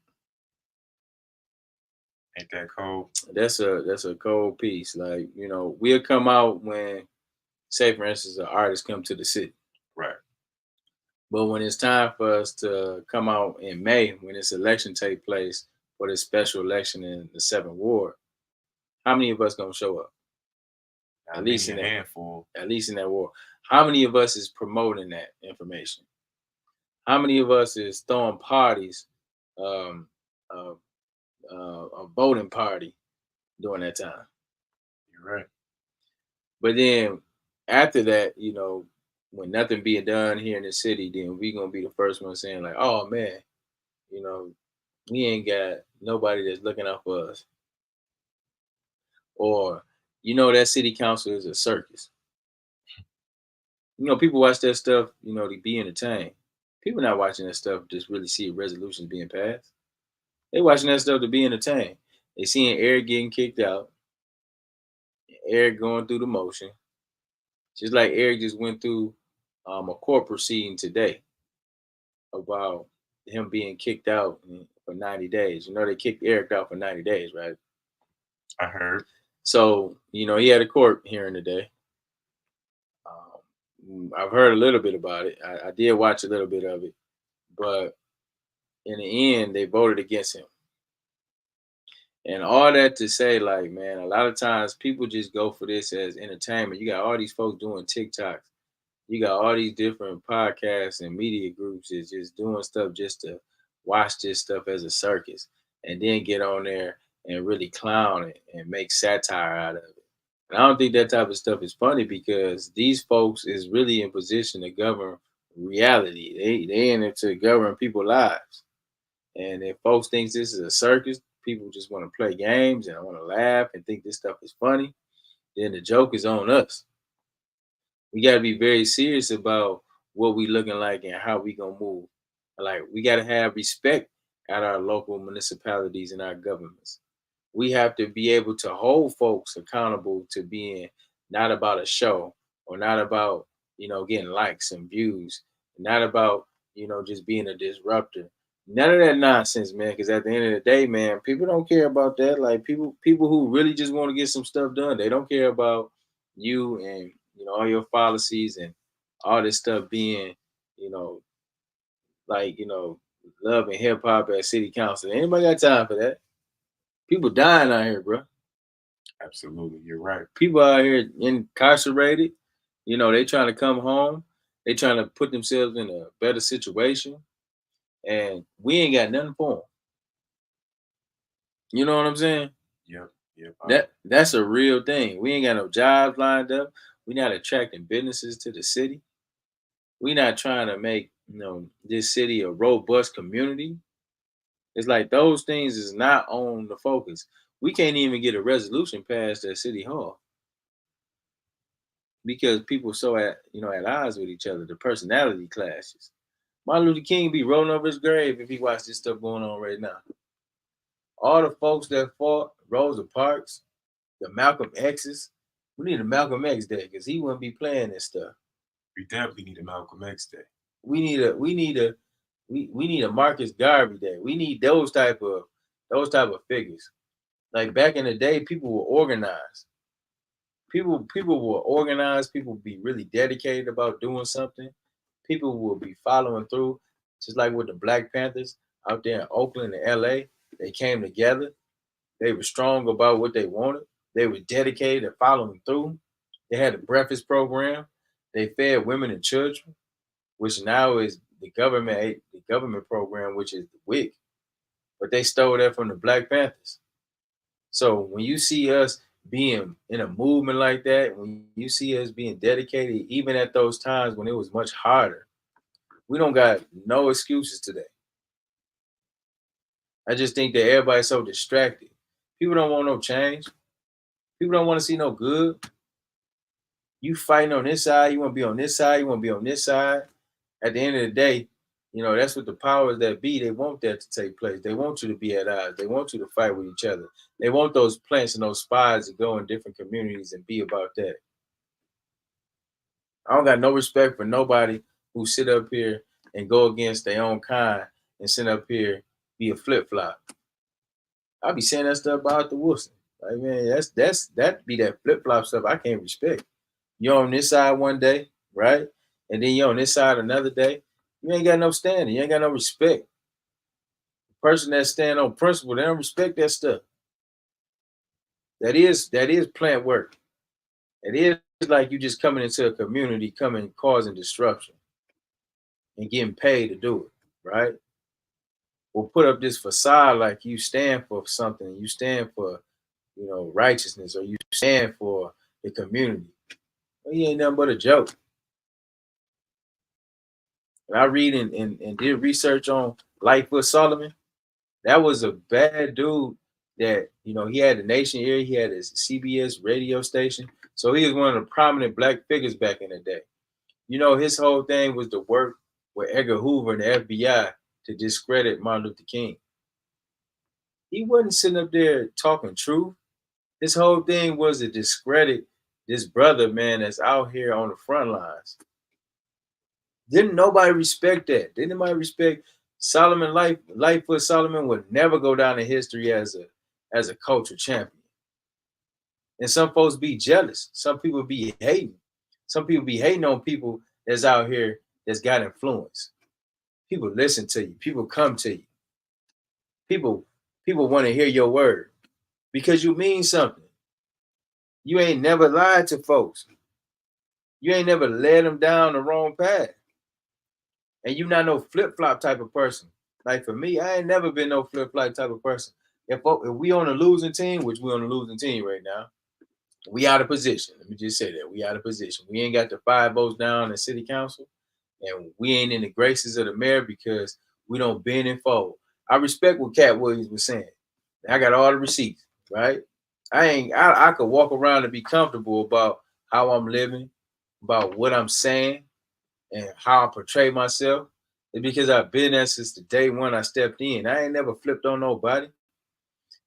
Ain't that cold? That's a cold piece. Like, you know, we'll come out when, say for instance, an artist come to the city. Right. But when it's time for us to come out in May, when this election take place for this special election in the 7th Ward, how many of us gonna show up? At least in a that, handful. at least in that ward. How many of us is promoting that information? How many of us is throwing parties, um, uh, a voting party during that time? You're right. But then after that, you know, when nothing being done here in the city, then we gonna be the first one saying like, "Oh man, you know, we ain't got nobody that's looking out for us," or you know, that city council is a circus. You know, people watch that stuff, you know, to be entertained. People not watching that stuff just really see resolutions being passed. They watching that stuff to be entertained. They seeing Eric getting kicked out, Eric going through the motion. Just like Eric just went through a court proceeding today about him being kicked out for 90 days. You know, they kicked Eric out for 90 days, right? I heard. So, you know, he had a court hearing today. I've heard a little bit about it. I did watch a little bit of it, but in the end, they voted against him. And all that to say, like, man, a lot of times people just go for this as entertainment. You got all these folks doing TikToks. You got all these different podcasts and media groups is just doing stuff just to watch this stuff as a circus and then get on there and really clown it and make satire out of it. And I don't think that type of stuff is funny because these folks is really in position to govern reality. They in it to govern people's lives. And if folks think this is a circus, people just want to play games and want to laugh and think this stuff is funny, then the joke is on us. We got to be very serious about what we looking like and how we gonna move. Like we got to have respect at our local municipalities and our governments. We have to be able to hold folks accountable to being not about a show or not about, you know, getting likes and views, not about, you know, just being a disruptor. None of that nonsense, man. Because at the end of the day, man, people don't care about that. Like people who really just want to get some stuff done, they don't care about you and you know all your policies and all this stuff being, you know, like you know, love and hip hop at city council. Anybody got time for that? People dying out here, bro. Absolutely, you're right. People out here incarcerated. You know, they trying to come home. They trying to put themselves in a better situation, and we ain't got nothing for them. You know what I'm saying? Yep. That's a real thing. We ain't got no jobs lined up. We not attracting businesses to the city. We not trying to make you know this city a robust community. It's like those things is not on the focus. We can't even get a resolution passed at City Hall because people so at you know at odds with each other. The personality clashes. Martin Luther King be rolling over his grave if he watched this stuff going on right now. All the folks that fought Rosa Parks, the Malcolm X's, we need a Malcolm X day because he wouldn't be playing this stuff. We definitely need a Malcolm X day. We need a Marcus Garvey day. We need those type of figures. Like back in the day, people were organized. People were organized. People be really dedicated about doing something. People will be following through, just like with the Black Panthers out there in Oakland and LA. They came together. They were strong about what they wanted. They were dedicated and following through. They had a breakfast program. They fed women and children, which now is the government program, which is the WIC. But they stole that from the Black Panthers. So when you see us being in a movement like that, when you see us being dedicated, even at those times when it was much harder, we don't got no excuses today. I just think that everybody's so distracted. People don't want no change. People don't want to see no good. You fighting on this side, you want to be on this side, you want to be on this side. At the end of the day, you know, that's what the powers that be, they want that to take place. They want you to be at odds. They want you to fight with each other. They want those plants and those spies to go in different communities and be about that. I don't got no respect for nobody who sit up here and go against their own kind and sit up here be a flip-flop. I'll be saying that stuff about the Wilson. Like, man, that be that flip-flop stuff I can't respect. You're on this side one day, right? And then you're on this side another day. You ain't got no standing. You ain't got no respect. The person that stand on principle, they don't respect that stuff. That is plant work. It is like you just coming into a community, coming causing disruption and getting paid to do it, right? Or put up this facade like you stand for something, you stand for, righteousness, or you stand for the community. Well, you ain't nothing but a joke. And I read and did research on Lightfoot Solomon. That was a bad dude that, he had the Nation ear, he had his CBS radio station. So he was one of the prominent black figures back in the day. His whole thing was to work with Edgar Hoover and the FBI to discredit Martin Luther King. He wasn't sitting up there talking truth. His whole thing was to discredit this brother, man, that's out here on the front lines. Didn't nobody respect that? Didn't nobody respect Solomon? Lightfoot Solomon would never go down in history as a culture champion. And some folks be jealous. Some people be hating. Some people be hating on people that's out here that's got influence. People listen to you. People come to you. People want to hear your word because you mean something. You ain't never lied to folks. You ain't never led them down the wrong path. And you not no flip-flop type of person. Like for me, I ain't never been no flip-flop type of person. If we on a losing team, which we on a losing team right now, we out of position. Let me just say that. We out of position. We ain't got the 5 votes down in city council. And we ain't in the graces of the mayor because we don't bend and fold. I respect what Cat Williams was saying. I got all the receipts, right? I could walk around and be comfortable about how I'm living, about what I'm saying, and how I portray myself. It's because I've been there since the day when I stepped in. I ain't never flipped on nobody.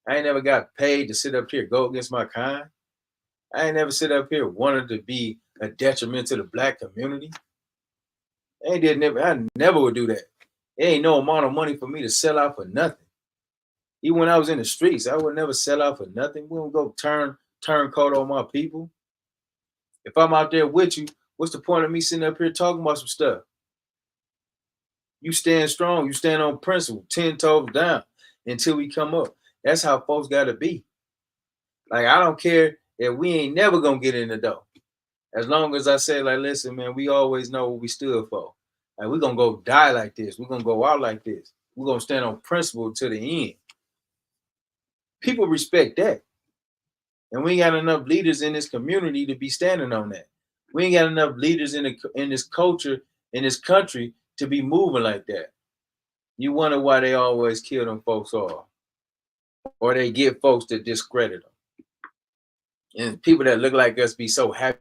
I ain't never got paid to sit up here, go against my kind. I ain't never sit up here wanted to be a detriment to the black community. I never would do that. There ain't no amount of money for me to sell out for nothing. Even when I was in the streets, I would never sell out for nothing. We don't go turn coat on my people. If I'm out there with you, what's the point of me sitting up here talking about some stuff? You stand strong. You stand on principle, 10 toes down until we come up. That's how folks got to be. Like, I don't care if we ain't never going to get in the door. As long as I say, like, listen, man, we always know what we stood for. Like, we're going to go die like this. We're going to go out like this. We're going to stand on principle to the end. People respect that. And we ain't got enough leaders in this community to be standing on that. We ain't got enough leaders in this culture, in this country, to be moving like that. You wonder why they always kill them folks off. Or they get folks to discredit them. And people that look like us be so happy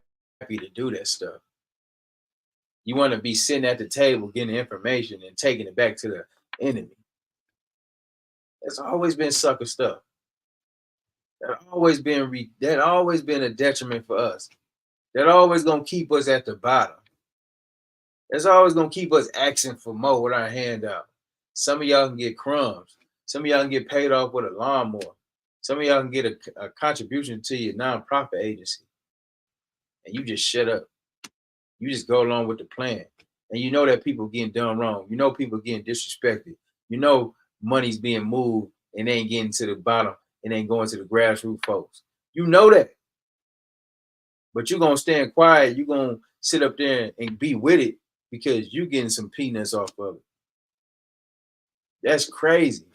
to do that stuff. You want to be sitting at the table getting information and taking it back to the enemy. That's always been sucker stuff. That always been a detriment for us. That always gonna keep us at the bottom. That's always gonna keep us asking for more with our hand out. Some of y'all can get crumbs. Some of y'all can get paid off with a lawnmower. Some of y'all can get a contribution to your nonprofit agency. And you just shut up. You just go along with the plan. And you know that people getting done wrong. You know people getting disrespected. You know money's being moved and they ain't getting to the bottom and ain't going to the grassroots folks. You know that. But you're going to stand quiet. You're going to sit up there and be with it because you're getting some peanuts off of it. That's crazy.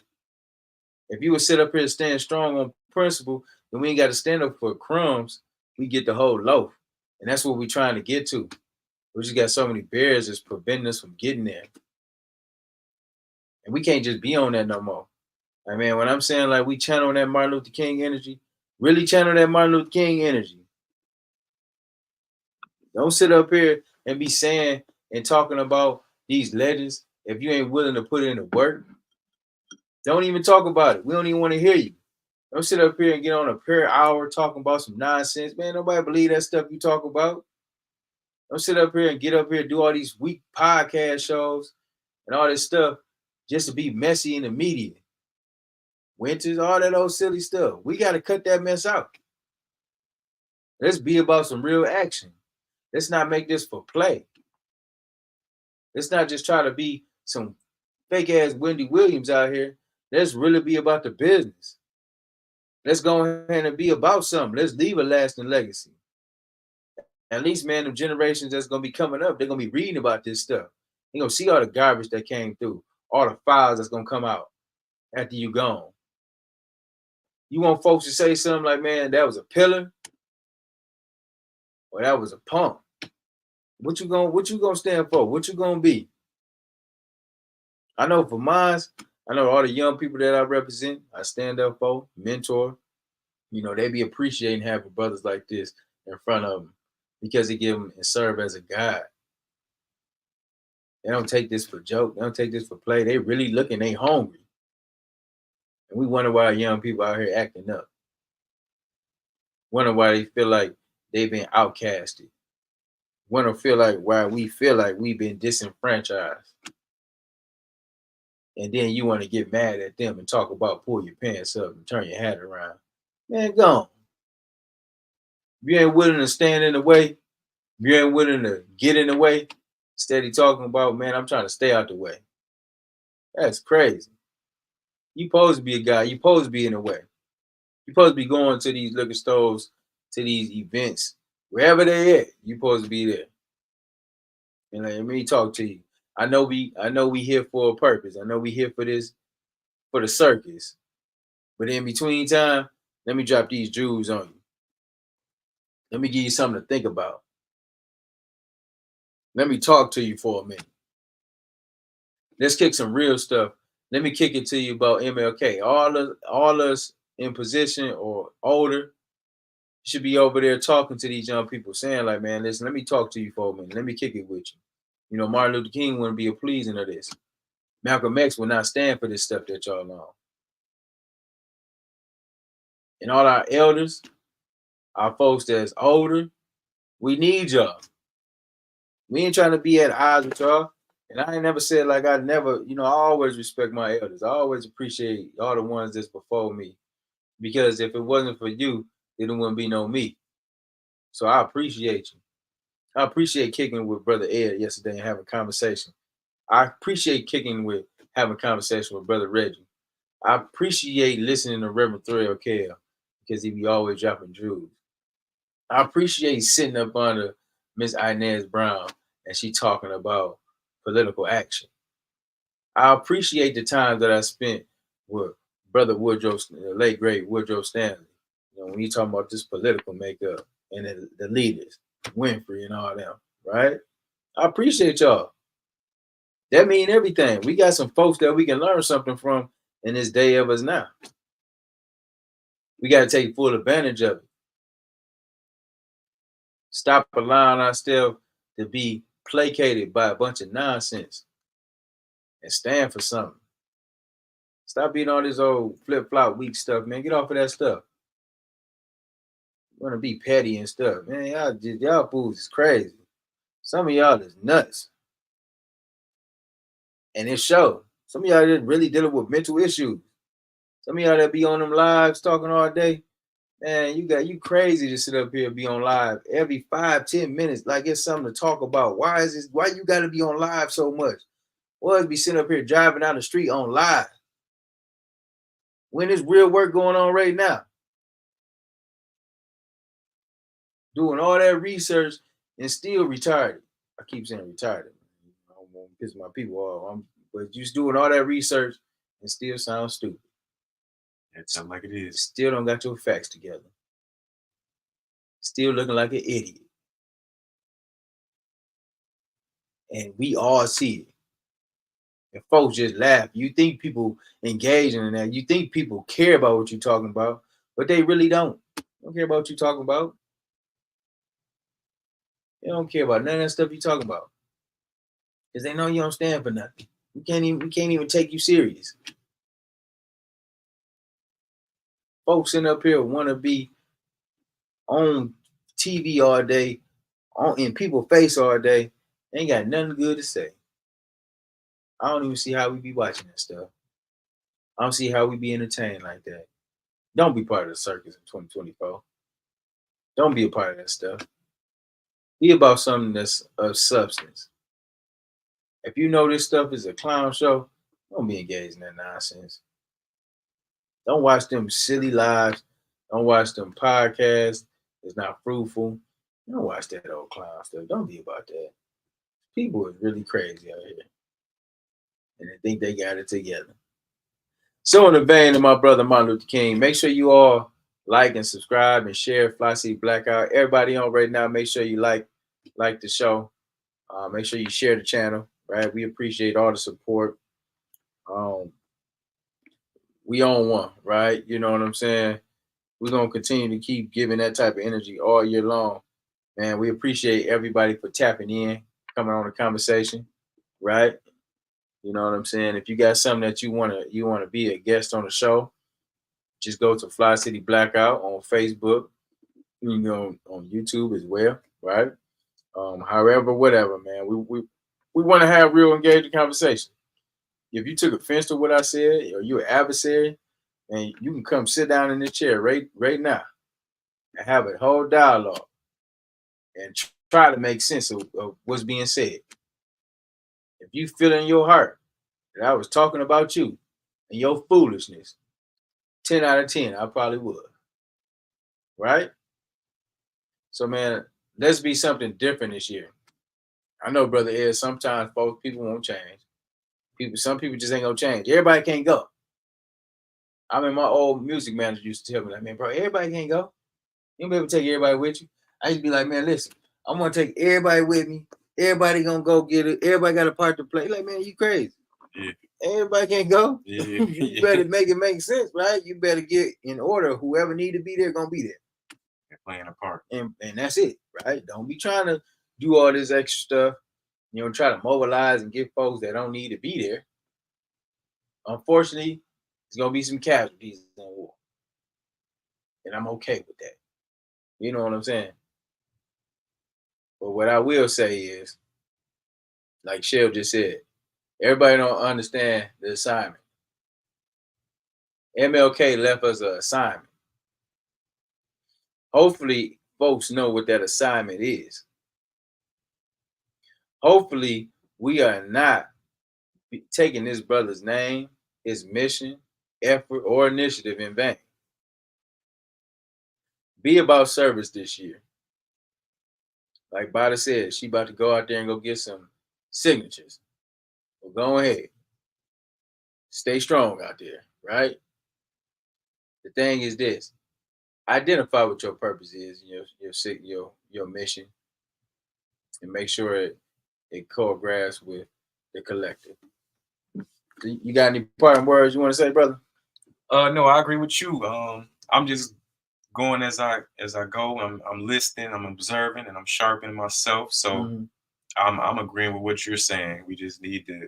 If you would sit up here and stand strong on principle, then we ain't got to stand up for crumbs. We get the whole loaf. And that's what we're trying to get to. We just got so many barriers that's preventing us from getting there. And we can't just be on that no more. I mean, when I'm saying like we channel that Martin Luther King energy, really channel that Martin Luther King energy. Don't sit up here and be saying and talking about these legends if you ain't willing to put in the work. Don't even talk about it. We don't even want to hear you. Don't sit up here and get on a per hour talking about some nonsense. Man, nobody believe that stuff you talk about. Don't sit up here and get up here and do all these weak podcast shows and all this stuff just to be messy in the media. Winters, all that old silly stuff. We got to cut that mess out. Let's be about some real action. Let's not make this for play. Let's not just try to be some fake ass Wendy Williams out here. Let's really be about the business. Let's go ahead and be about something. Let's leave a lasting legacy. At least, man, the generations that's going to be coming up, they're going to be reading about this stuff. They're going to see all the garbage that came through, all the files that's going to come out after you gone. You want folks to say something like, man, that was a pillar or that was a punk. What you gonna stand for? What you gonna be? I know for mine, I know all the young people that I represent, I stand up for, mentor. You know, they be appreciating having brothers like this in front of them because they give them and serve as a guide. They don't take this for joke. They don't take this for play. They really looking, they hungry. And we wonder why young people out here acting up. Wonder why they feel like they've been outcasted. Wonder feel like why we feel like we've been disenfranchised. And then you want to get mad at them and talk about pull your pants up and turn your hat around. Man, go on. If you ain't willing to stand in the way, if you ain't willing to get in the way, steady talking about, man, I'm trying to stay out the way. That's crazy. You supposed to be a guy. You supposed to be in the way. You supposed to be going to these liquor stores, to these events, wherever they at. You supposed to be there. And let me talk to you. I know we here for a purpose. I know we here for this, for the circus. But in between time, let me drop these jewels on you. Let me give you something to think about. Let me talk to you for a minute. Let's kick some real stuff. Let me kick it to you about MLK. All us in position or older should be over there talking to these young people, saying like, man, listen, let me talk to you for a minute. Let me kick it with you. You know, Martin Luther King wouldn't be a pleasing of this. Malcolm X would not stand for this stuff that y'all know. And all our elders, our folks that's older, we need y'all. We ain't trying to be at odds with y'all. And I ain't never said like I never, you know, I always respect my elders. I always appreciate all the ones that's before me. Because if it wasn't for you, then there wouldn't be no me. So I appreciate you. I appreciate kicking with Brother Ed yesterday and having a conversation. I appreciate kicking with having a conversation with Brother Reggie. I appreciate listening to Reverend Thrill Kell because he be always dropping jewels. I appreciate sitting up under Miss Inez Brown and she talking about political action. I appreciate the time that I spent with Brother Woodrow, the late great Woodrow Stanley. You know, when you talking about this political makeup and the leaders, Winfrey and all them, right? I appreciate y'all. That mean everything. We got some folks that we can learn something from in this day of us now. We got to take full advantage of it. Stop allowing ourselves to be placated by a bunch of nonsense and stand for something. Stop being all this old flip-flop weak stuff, man. Get off of that stuff. You want to be petty and stuff. Man, y'all fools is crazy. Some of y'all is nuts. And it shows. Some of y'all that really dealing with mental issues. Some of y'all that be on them lives talking all day. Man, you crazy to sit up here and be on live every 5-10 minutes like it's something to talk about. Why you gotta be on live so much? Why be sitting up here driving down the street on live? When there's real work going on right now. Doing all that research and still retarded. I keep saying retarded. I don't want to piss my people off. But just doing all that research and still sound stupid. It sounds like it is. Still don't got your facts together. Still looking like an idiot. And we all see it. And folks just laugh. You think people engaging in that. You think people care about what you're talking about, but they really don't. They don't care about what you're talking about. They don't care about none of that stuff you're talking about. Because they know you don't stand for nothing. We can't even take you serious. Folks sitting up here want to be on TV all day, in people's face all day, ain't got nothing good to say. I don't even see how we be watching that stuff. I don't see how we be entertained like that. Don't be part of the circus in 2024. Don't be a part of that stuff. Be about something that's of substance. If you know this stuff is a clown show, don't be engaged in that nonsense. Don't watch them silly lives. Don't watch them podcasts. It's not fruitful. Don't watch that old clown stuff. Don't be about that. People is really crazy out here. And they think they got it together. So in the vein of my brother Martin Luther King, make sure you all like and subscribe and share Fli-City Blackout. Everybody on right now, make sure you like the show. Make sure you share the channel, right? We appreciate all the support. We on one, right? You know what I'm saying? We're going to continue to keep giving that type of energy all year long. Man, we appreciate everybody for tapping in, coming on the conversation, right? You know what I'm saying? If you got something that you want to be a guest on the show, just go to Fli-City Blackout on Facebook. You can go on YouTube as well, right? However, whatever, man. We want to have real engaging conversation. If you took offense to what I said, or you're an adversary, and you can come sit down in this chair right now and have a whole dialogue and try to make sense of what's being said. If you feel in your heart that I was talking about you and your foolishness, 10 out of 10, I probably would. Right? So, man, let's be something different this year. I know, Brother Ed, sometimes people won't change. Some people just ain't gonna change. Everybody can't go. I mean, my old music manager used to tell me, like, man, bro, everybody can't go. You don't be able to take everybody with you. I used to be like, man, listen, I'm gonna take everybody with me. Everybody gonna go get it. Everybody got a part to play. Like, man, you crazy. Yeah. Everybody can't go. Yeah. You better make it make sense, right? You better get in order. Whoever need to be there gonna be there. They're playing a part. And that's it, right? Don't be trying to do all this extra stuff. You know, try to mobilize and get folks that don't need to be there. Unfortunately, there's gonna be some casualties in war. And I'm okay with that. You know what I'm saying? But what I will say is, like Shell just said, everybody don't understand the assignment. MLK left us an assignment. Hopefully, folks know what that assignment is. Hopefully, we are not taking this brother's name, his mission, effort, or initiative in vain. Be about service this year. Like Bada said, she about to go out there and go get some signatures. Well, go ahead. Stay strong out there, right? The thing is this. Identify what your purpose is, your mission, and make sure it choreographs with the collective. You got any parting words you want to say, brother? No, I agree with you. I'm just going as I go. I'm listening, I'm observing, and I'm sharpening myself. So I'm agreeing with what you're saying. We just need to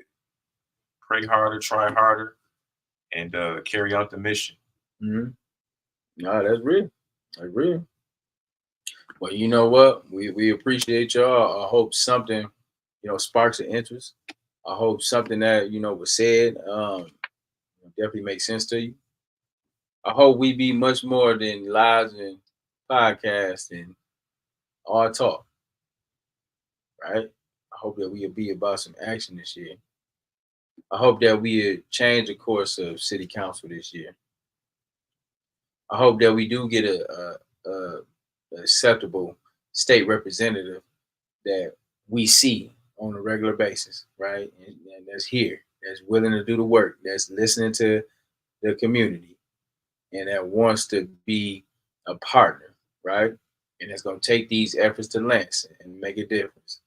pray harder, try harder, and carry out the mission. No, that's real. That's real. Well, you know what? We appreciate y'all. I hope something, sparks an interest. I hope something that, was said definitely makes sense to you. I hope we be much more than lives and podcasts and all talk. Right? I hope that we'll be about some action this year. I hope that we change the course of city council this year. I hope that we do get a acceptable state representative that we see on a regular basis, right? And that's here, that's willing to do the work, that's listening to the community, and that wants to be a partner, right? And that's going to take these efforts to Lansing and make a difference.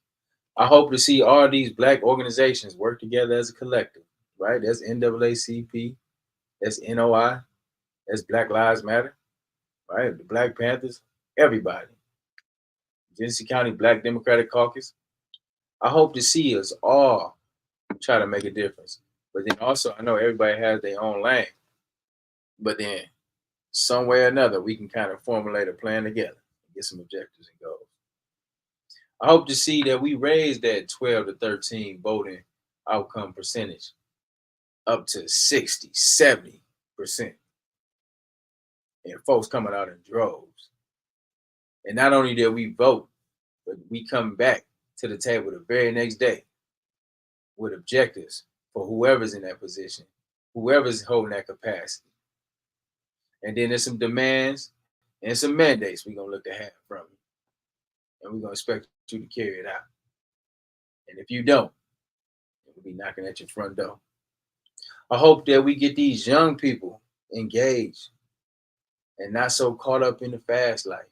I hope to see all these Black organizations work together as a collective, right? That's NAACP, that's NOI, that's Black Lives Matter, right? The Black Panthers, everybody. Genesee County Black Democratic Caucus. I hope to see us all try to make a difference. But then also, I know everybody has their own lane. But then, some way or another, we can kind of formulate a plan together, get some objectives and goals. I hope to see that we raise that 12 to 13 voting outcome percentage up to 60, 70%. And folks coming out in droves. And not only did we vote, but we come back to the table the very next day with objectives for whoever's in that position, whoever's holding that capacity. And then there's some demands and some mandates we're going to look to have from you. And we're going to expect you to carry it out. And if you don't, we'll be knocking at your front door. I hope that we get these young people engaged and not so caught up in the fast life,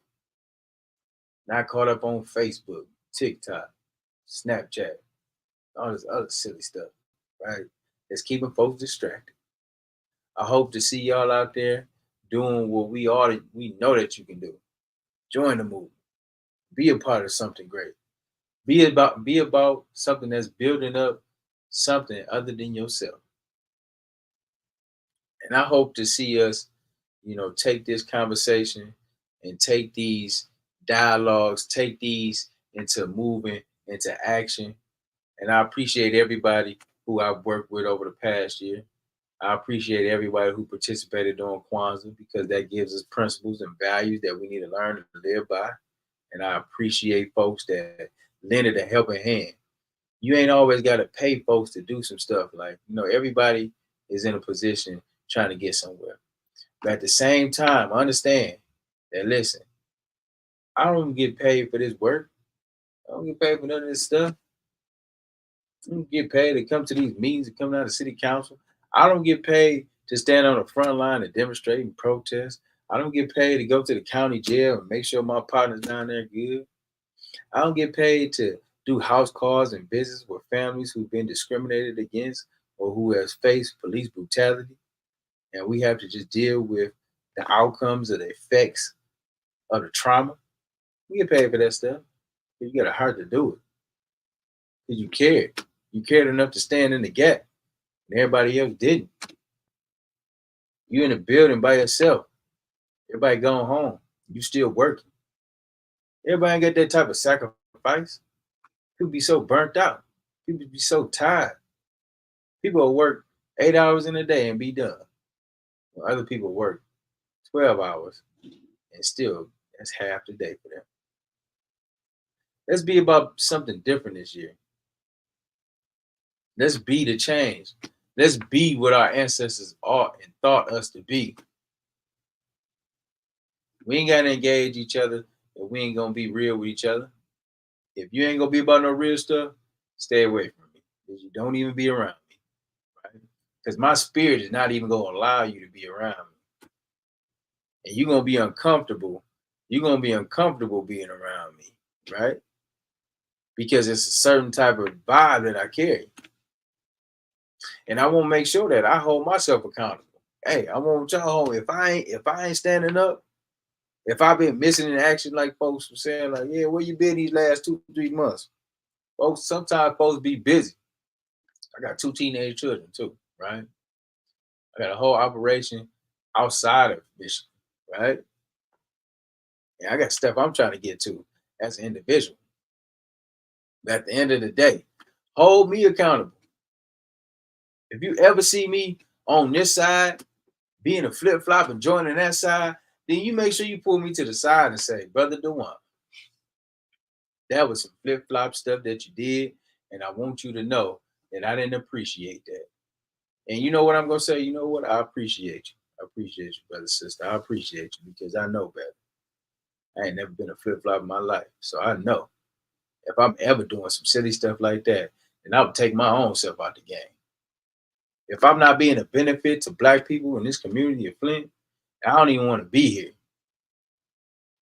not caught up on Facebook, TikTok, Snapchat, all this other silly stuff, right? That's keeping folks distracted. I hope to see y'all out there doing what we know that you can do. Join the movement. Be a part of something great. Be about something that's building up something other than yourself. And I hope to see us, take this conversation and take these dialogues, take these into moving, into action. And I appreciate everybody who I've worked with over the past year. I appreciate everybody who participated during Kwanzaa, because that gives us principles and values that we need to learn to live by. And I appreciate folks that lended a helping hand. You ain't always got to pay folks to do some stuff. Like, everybody is in a position trying to get somewhere. But at the same time, understand that, listen, I don't get paid for this work. I don't get paid for none of this stuff. I don't get paid to come to these meetings and come out of city council. I don't get paid to stand on the front line and demonstrate and protest. I don't get paid to go to the county jail and make sure my partners down there are good. I don't get paid to do house calls and visits with families who've been discriminated against or who has faced police brutality. And we have to just deal with the outcomes of the effects of the trauma. We get paid for that stuff. You got a heart to do it. Because you cared. You cared enough to stand in the gap. And everybody else didn't. You in a building by yourself. Everybody going home. You still working. Everybody ain't got that type of sacrifice. People be so burnt out. People be so tired. People will work 8 hours in a day and be done. Well, other people work 12 hours and still that's half the day for them. Let's be about something different this year. Let's be the change. Let's be what our ancestors are and thought us to be. We ain't got to engage each other if we ain't going to be real with each other. If you ain't going to be about no real stuff, stay away from me. Because you don't even be around me. Right? Because my spirit is not even going to allow you to be around me. And you're going to be uncomfortable. You're going to be uncomfortable being around me. Right? Because it's a certain type of vibe that I carry. And I want to make sure that I hold myself accountable. Hey, I want y'all home. If I ain't standing up, if I've been missing in action, like folks were saying, like, yeah, where you been these last 2-3 months? Folks, sometimes folks be busy. I got 2 teenage children too, right? I got a whole operation outside of Michigan, right? And I got stuff I'm trying to get to as an individual. But at the end of the day, hold me accountable. If you ever see me on this side, being a flip-flop and joining that side, then you make sure you pull me to the side and say, Brother DeWaun, that was some flip-flop stuff that you did, and I want you to know that I didn't appreciate that. And you know what I'm going to say? You know what? I appreciate you. I appreciate you, brother, sister. I appreciate you because I know better. I ain't never been a flip-flop in my life, so I know if I'm ever doing some silly stuff like that, then I would take my own self out the game. If I'm not being a benefit to Black people in this community of Flint, I don't even want to be here.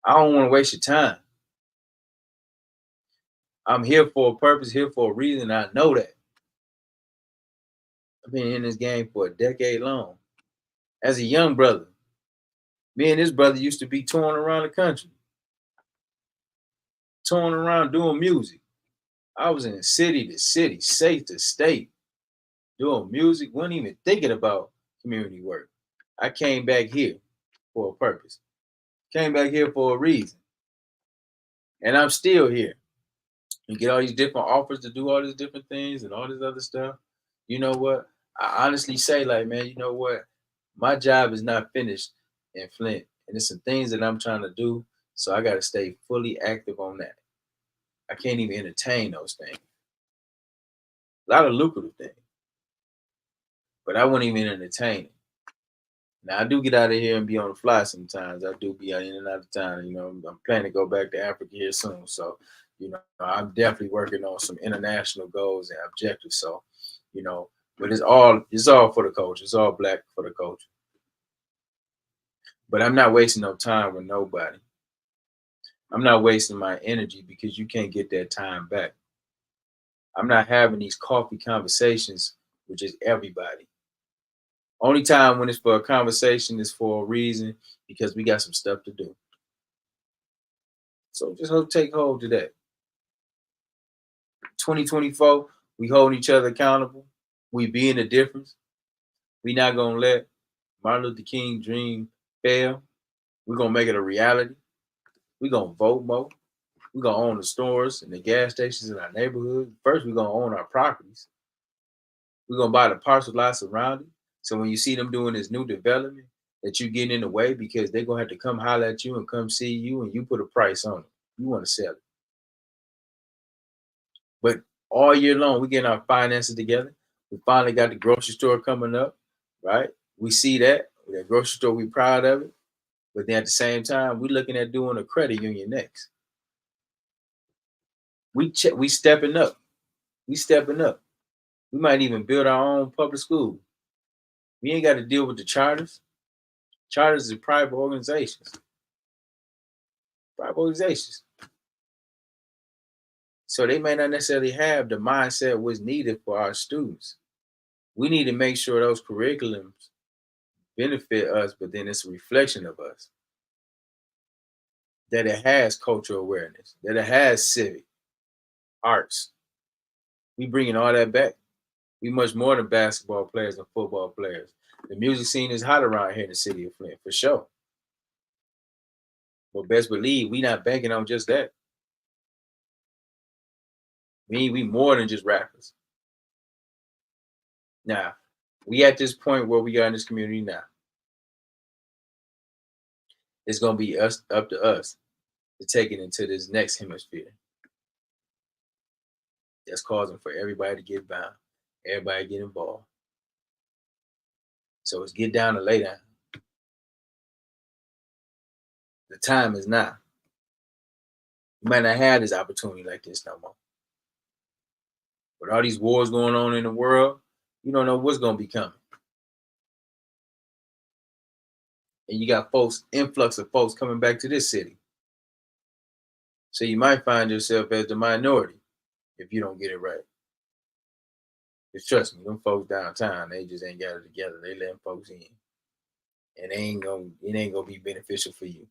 I don't want to waste your time. I'm here for a purpose, here for a reason. I know that. I've been in this game for a decade long. As a young brother, me and this brother used to be touring around the country. Touring around doing music. I was in city to city, state to state, doing music, wasn't even thinking about community work. I came back here for a purpose. Came back here for a reason. And I'm still here. and get all these different offers to do all these different things and all this other stuff, you know what? I honestly say, like, man, you know what? My job is not finished in Flint, and there's some things that I'm trying to do, so I got to stay fully active on that. I can't even entertain those things. A lot of lucrative things, but I wouldn't even entertain it. Now I do get out of here and be on the fly sometimes. I do be in and out of town. You know, I'm planning to go back to Africa here soon. So, you know, I'm definitely working on some international goals and objectives. So, you know, but it's all for the culture. It's all black for the culture. But I'm not wasting no time with nobody. I'm not wasting my energy because you can't get that time back. I'm not having these coffee conversations with just everybody. Only time when it's for a conversation is for a reason, because we got some stuff to do. So just take hold of that. 2024, we hold each other accountable. We being the difference. We not gonna let Martin Luther King dream fail. We're gonna make it a reality. We're gonna vote more. We're gonna own the stores and the gas stations in our neighborhood. First, we're gonna own our properties. We're gonna buy the parcel lots around it. So when you see them doing this new development, that you get in the way, because they're gonna have to come holler at you and come see you, and you put a price on it. You want to sell it. But all year long, we're getting our finances together. We finally got the grocery store coming up, right? We see that grocery store, we proud of it. But then at the same time, we're looking at doing a credit union next. We stepping up. We stepping up. We might even build our own public school. We ain't got to deal with the charters. Charters are private organizations. Private organizations. So they may not necessarily have the mindset what's needed for our students. We need to make sure those curriculums benefit us, but then it's a reflection of us. That it has cultural awareness, that it has civic, arts. We bringing all that back. We much more than basketball players and football players. The music scene is hot around here in the city of Flint, for sure. But best believe we not banking on just that. We more than just rappers. Now, we at this point where we are in this community now. It's gonna be up to us to take it into this next hemisphere. That's causing for everybody to get bound, everybody get involved. So it's get down to lay down. The time is now. You might not have this opportunity like this no more. With all these wars going on in the world, you don't know what's gonna be coming. And you got influx of folks coming back to this city. So you might find yourself as the minority if you don't get it right. Just trust me, them folks downtown, they just ain't got it together. They letting folks in. And it ain't gonna be beneficial for you.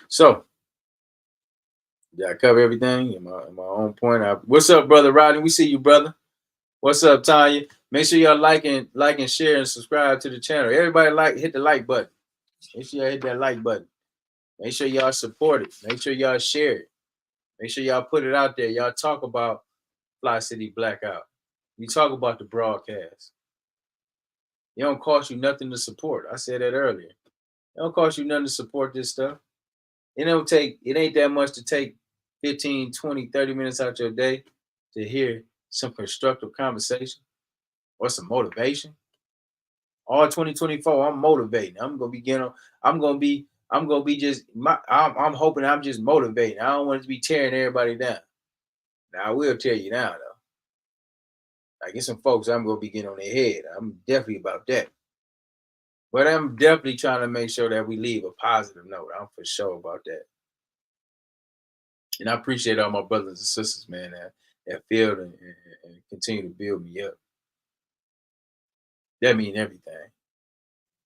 So, did I cover everything? Am I on point? What's up, brother Rodney? We see you, brother. What's up, Tanya? Make sure y'all like and share and subscribe to the channel. Everybody hit the like button. Make sure y'all hit that like button. Make sure y'all support it. Make sure y'all share it. Make sure y'all put it out there. Y'all talk about Fli-City Blackout. You talk about the broadcast. It don't cost you nothing to support. I said that earlier. It don't cost you nothing to support this stuff. It ain't that much to take 15, 20, 30 minutes out your day to hear some constructive conversation or some motivation. All 2024, I'm motivating. I'm hoping I'm just motivating. I don't want to be tearing everybody down. Now I will tell you now though. I get some folks I'm gonna be getting on their head. I'm definitely about that. But I'm definitely trying to make sure that we leave a positive note. I'm for sure about that. And I appreciate all my brothers and sisters, man, that feel and continue to build me up. That means everything.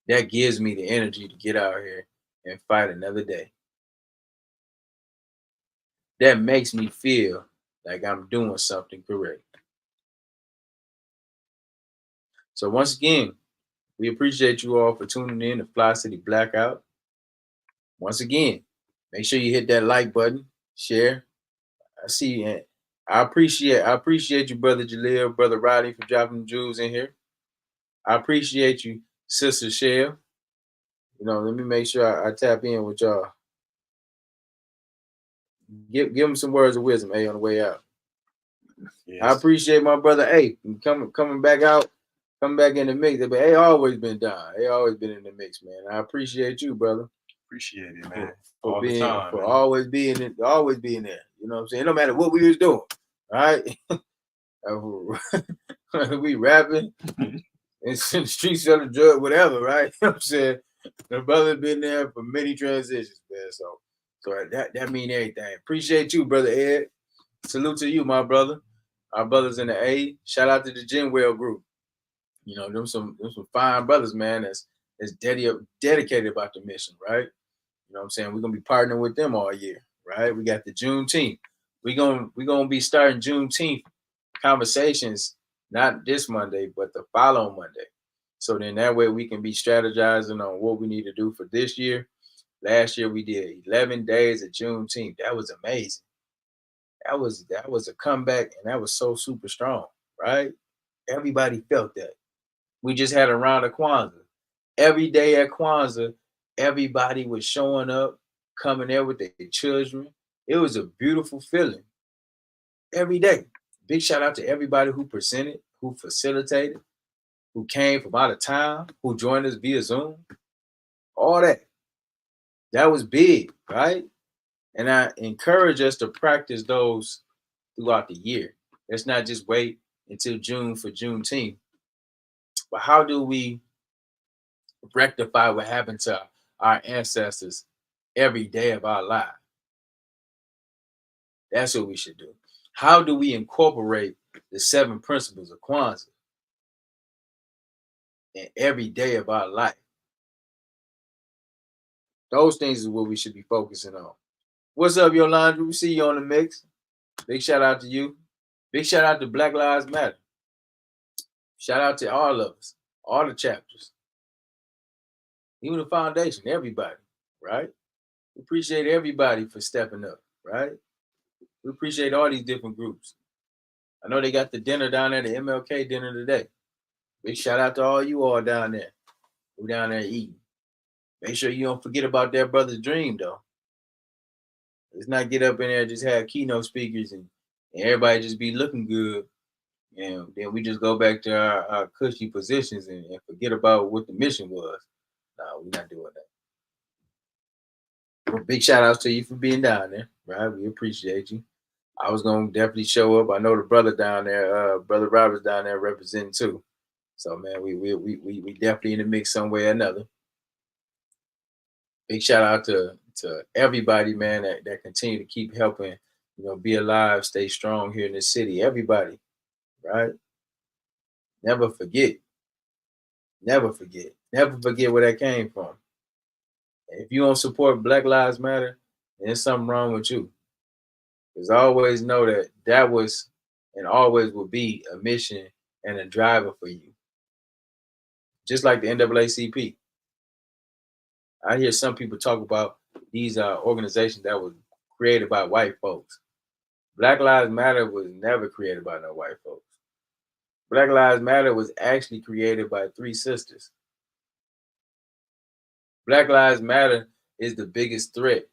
That gives me the energy to get out here and fight another day. That makes me feel like I'm doing something correct. So once again, we appreciate you all for tuning in to Fli-City Blackout. Once again, make sure you hit that like button, share. I see, and I appreciate you, brother Jaleel, brother Rodney, for dropping the jewels in here. I appreciate you, sister Shell. You know, let me make sure I tap in with y'all. Give them some words of wisdom, on the way out. Yes. I appreciate my brother A coming back out, coming back in the mix. But A always been down. A always been in the mix, man. I appreciate you, brother. Appreciate it, man. For all being, the time, for man. always being there. You know what I'm saying? No matter what we was doing, all right? We rapping in the streets, selling drugs, whatever, right? You know what I'm saying? The brother been there for many transitions, man. So that mean everything. Appreciate you, brother Ed. Salute to you, my brother. Our brothers in the A. Shout out to the Genwell group. You know, them some fine brothers, man. That's dedicated about the mission, right? You know what I'm saying? We're gonna be partnering with them all year, right? We got the Juneteenth. We're gonna be starting Juneteenth conversations, not this Monday, but the following Monday. So then that way we can be strategizing on what we need to do for this year. Last year we did 11 days of Juneteenth. That was amazing. That was a comeback, and that was so super strong, right? Everybody felt that. We just had a round of Kwanzaa. Every day at Kwanzaa, everybody was showing up, coming there with their children. It was a beautiful feeling. Every day. Big shout out to everybody who presented, who facilitated, who came from out of town, who joined us via Zoom. All that. That was big, right? And I encourage us to practice those throughout the year. Let's not just wait until June for Juneteenth. But how do we rectify what happened to our ancestors every day of our life? That's what we should do. How do we incorporate the 7 principles of Kwanzaa in every day of our life? Those things is what we should be focusing on. What's up, Yolanda? We see you on the mix. Big shout out to you. Big shout out to Black Lives Matter. Shout out to all of us, all the chapters, even the foundation, everybody, right? We appreciate everybody for stepping up, right? We appreciate all these different groups. I know they got the dinner down there, the MLK dinner today. Big shout out to all you all down there who down there eating. Make sure you don't forget about that brother's dream, though. Let's not get up in there and just have keynote speakers and everybody just be looking good. And then we just go back to our cushy positions and forget about what the mission was. No, we're not doing that. Well, big shout outs to you for being down there, right? We appreciate you. I was gonna definitely show up. I know the brother down there, brother Robert's down there representing too. So man, we definitely in the mix some way or another. Big shout out to everybody, man, that continue to keep helping, you know, be alive, stay strong here in this city. Everybody, right? Never forget. Never forget. Never forget where that came from. If you don't support Black Lives Matter, then there's something wrong with you. Because always know that was and always will be a mission and a driver for you. Just like the NAACP. I hear some people talk about these organizations that were created by white folks. Black Lives Matter was never created by no white folks. Black Lives Matter was actually created by 3 sisters. Black Lives Matter is the biggest threat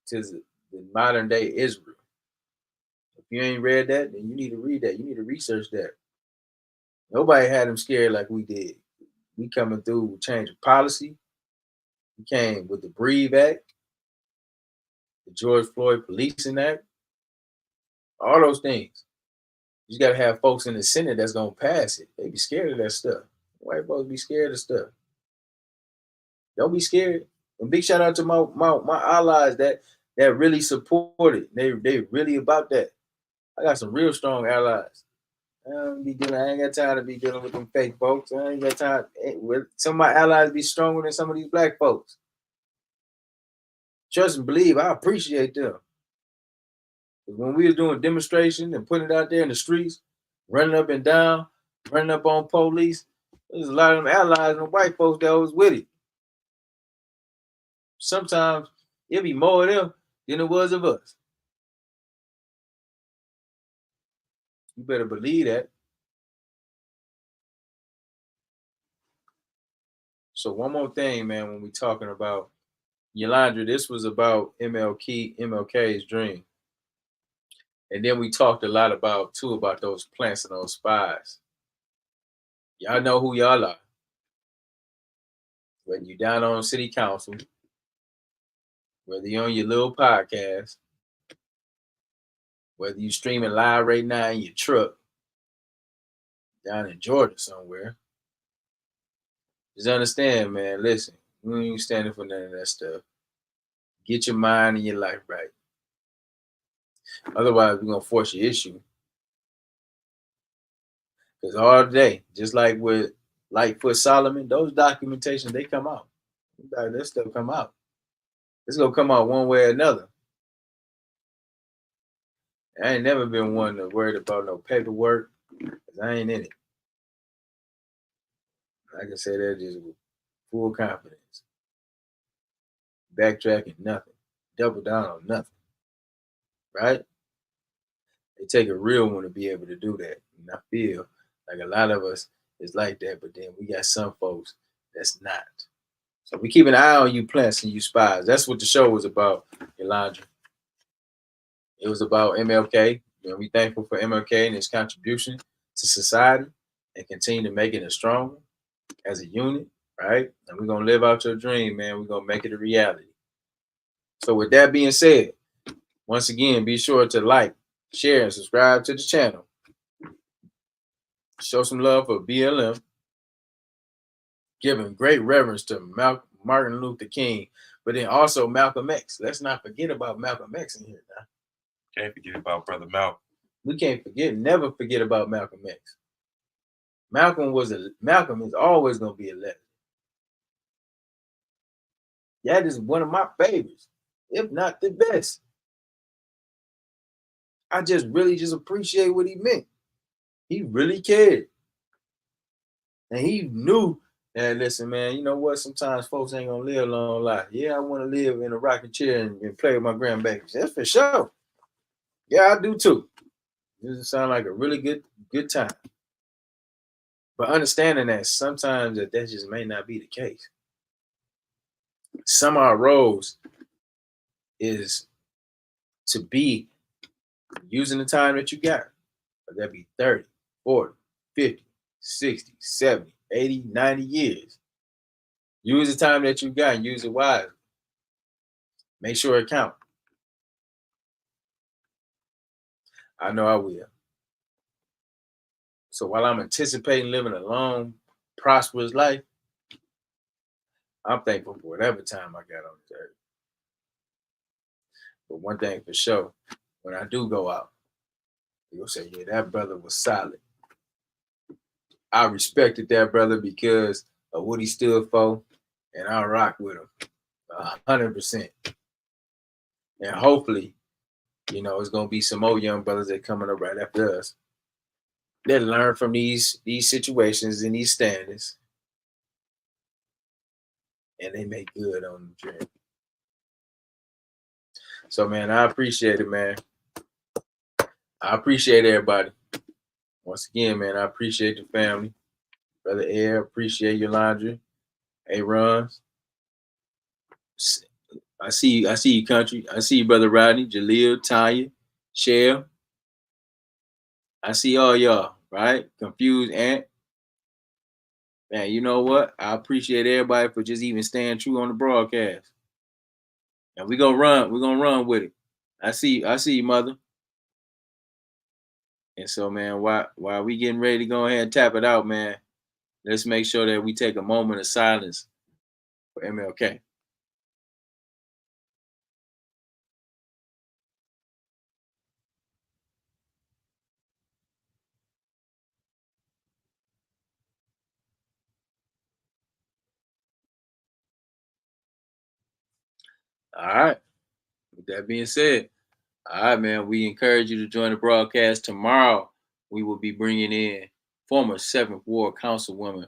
to the modern day Israel. If you ain't read that, then you need to read that. You need to research that. Nobody had them scared like we did. We coming through with change of policy. We came with the Breathe Act, the George Floyd Policing Act, all those things. You got to have folks in the Senate that's going to pass it. They be scared of that stuff. White folks be scared of stuff. Don't be scared. And big shout out to my allies that really support it. They really about that. I got some real strong allies. I ain't got time to be dealing with them fake folks. I ain't got time. Some of my allies be stronger than some of these black folks. Trust and believe, I appreciate them. When we was doing demonstration and putting it out there in the streets, running up and down, running up on police, there's a lot of them allies and white folks that was with it. Sometimes it'd be more of them than it was of us. You better believe that. So one more thing, man, when we talking about Yolanda, this was about MLK's dream. And then we talked a lot about those plants and those spies. Y'all know who y'all are. Whether you down on city council, whether you're on your little podcast, whether you streaming live right now in your truck down in Georgia somewhere, just understand, man, listen, we ain't standing for none of that stuff. Get your mind and your life right. Otherwise, we're going to force your issue. Because all day, just like with Lightfoot Solomon, those documentations, they come out. That stuff come out. It's going to come out one way or another. I ain't never been one to worried about no paperwork, because I ain't in it. I can say that just with full confidence. Backtracking nothing. Double down on nothing. Right? It take a real one to be able to do that. And I feel like a lot of us is like that, but then we got some folks that's not. So we keep an eye on you plants and you spies. That's what the show was about, Elijah. It was about MLK. And we thankful for MLK and his contribution to society and continue to make it stronger as a unit, right? And we're going to live out your dream, man. We're going to make it a reality. So with that being said, once again, be sure to like, share, and subscribe to the channel. Show some love for BLM. Giving great reverence to Martin Luther King, but then also Malcolm X. Let's not forget about Malcolm X in here now. Can't forget about Brother Malcolm. We can't never forget about Malcolm X. Malcolm is always going to be a legend. That is one of my favorites, if not the best. I really appreciate what he meant. He really cared. And he knew that, listen, man, you know what? Sometimes folks ain't going to live a long life. Yeah, I want to live in a rocking chair and play with my grandbabies. That's for sure. Yeah, I do too. This sound like a really good time. But understanding that sometimes that just may not be the case. Some of our roles is to be using the time that you got. Whether that be 30, 40, 50, 60, 70, 80, 90 years. Use the time that you got and use it wisely. Make sure it counts. I know I will. So while I'm anticipating living a long, prosperous life, I'm thankful for whatever time I got on this earth. But one thing for sure, when I do go out, you'll say, yeah, that brother was solid. I respected that brother because of what he stood for, and I rock with him 100%. And hopefully, you know, it's going to be some more young brothers that coming up right after us that learn from these situations and these standards, and they make good on the journey. So, man, I appreciate it, man. I appreciate everybody. Once again, man, I appreciate the family. Brother Air, appreciate Yolanda. Hey, Runs. I see you, country. I see you, Brother Rodney, Jaleel, Tanya, Shell. I see all y'all, right? Confused Ant. Man, you know what? I appreciate everybody for just even staying true on the broadcast. And we're gonna run with it. I see you, Mother. And so, man, while we getting ready to go ahead and tap it out, man, let's make sure that we take a moment of silence for MLK. All right. With that being said, all right, man, we encourage you to join the broadcast tomorrow. We will be bringing in former 7th Ward Councilwoman,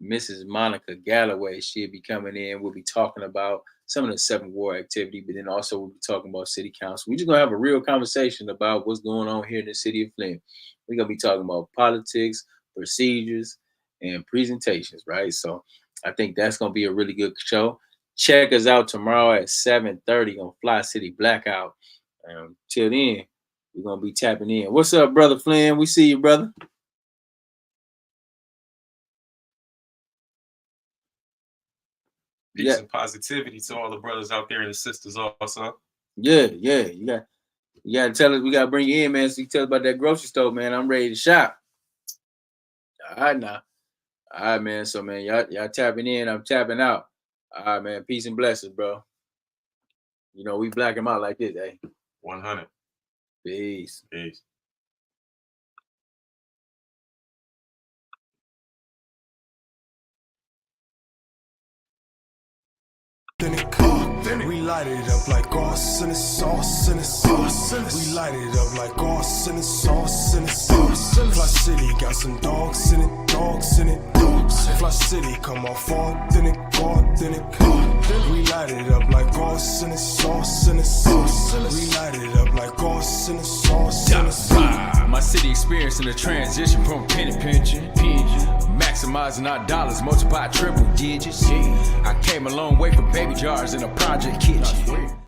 Mrs. Monica Galloway. She'll be coming in. We'll be talking about some of the 7th Ward activity, but then also we'll be talking about City Council. We're just going to have a real conversation about what's going on here in the city of Flint. We're gonna be talking about politics, procedures, and presentations, right? So I think that's gonna be a really good show. Check us out tomorrow at 7:30 on Fli-City Blackout. Till then, we're gonna be tapping in. What's up, brother Flynn? We see you, brother. Peace and positivity to all the brothers out there and the sisters also. Yeah. You gotta tell us. We gotta bring you in, man. So you tell us about that grocery store, man. I'm ready to shop. All right, now. All right, man. So, man, y'all tapping in. I'm tapping out. All right, man. Peace and blessings, bro. You know, we black them out like this, eh? 100. Peace. Peace. We light it up like sauce in the sauce in the sauce. We light it up like sauce in the sauce in the sauce. Fli-City got some dogs in it, dogs in it, dogs. Fli-City come off authentic, authentic. We light it up like sauce in the sauce in the sauce. We light it up like sauce in the sauce in the sauce. My city experiencing a transition from penny pinching, maximizing our dollars, multiply triple digits. I came a long way from baby jars in a project kitchen.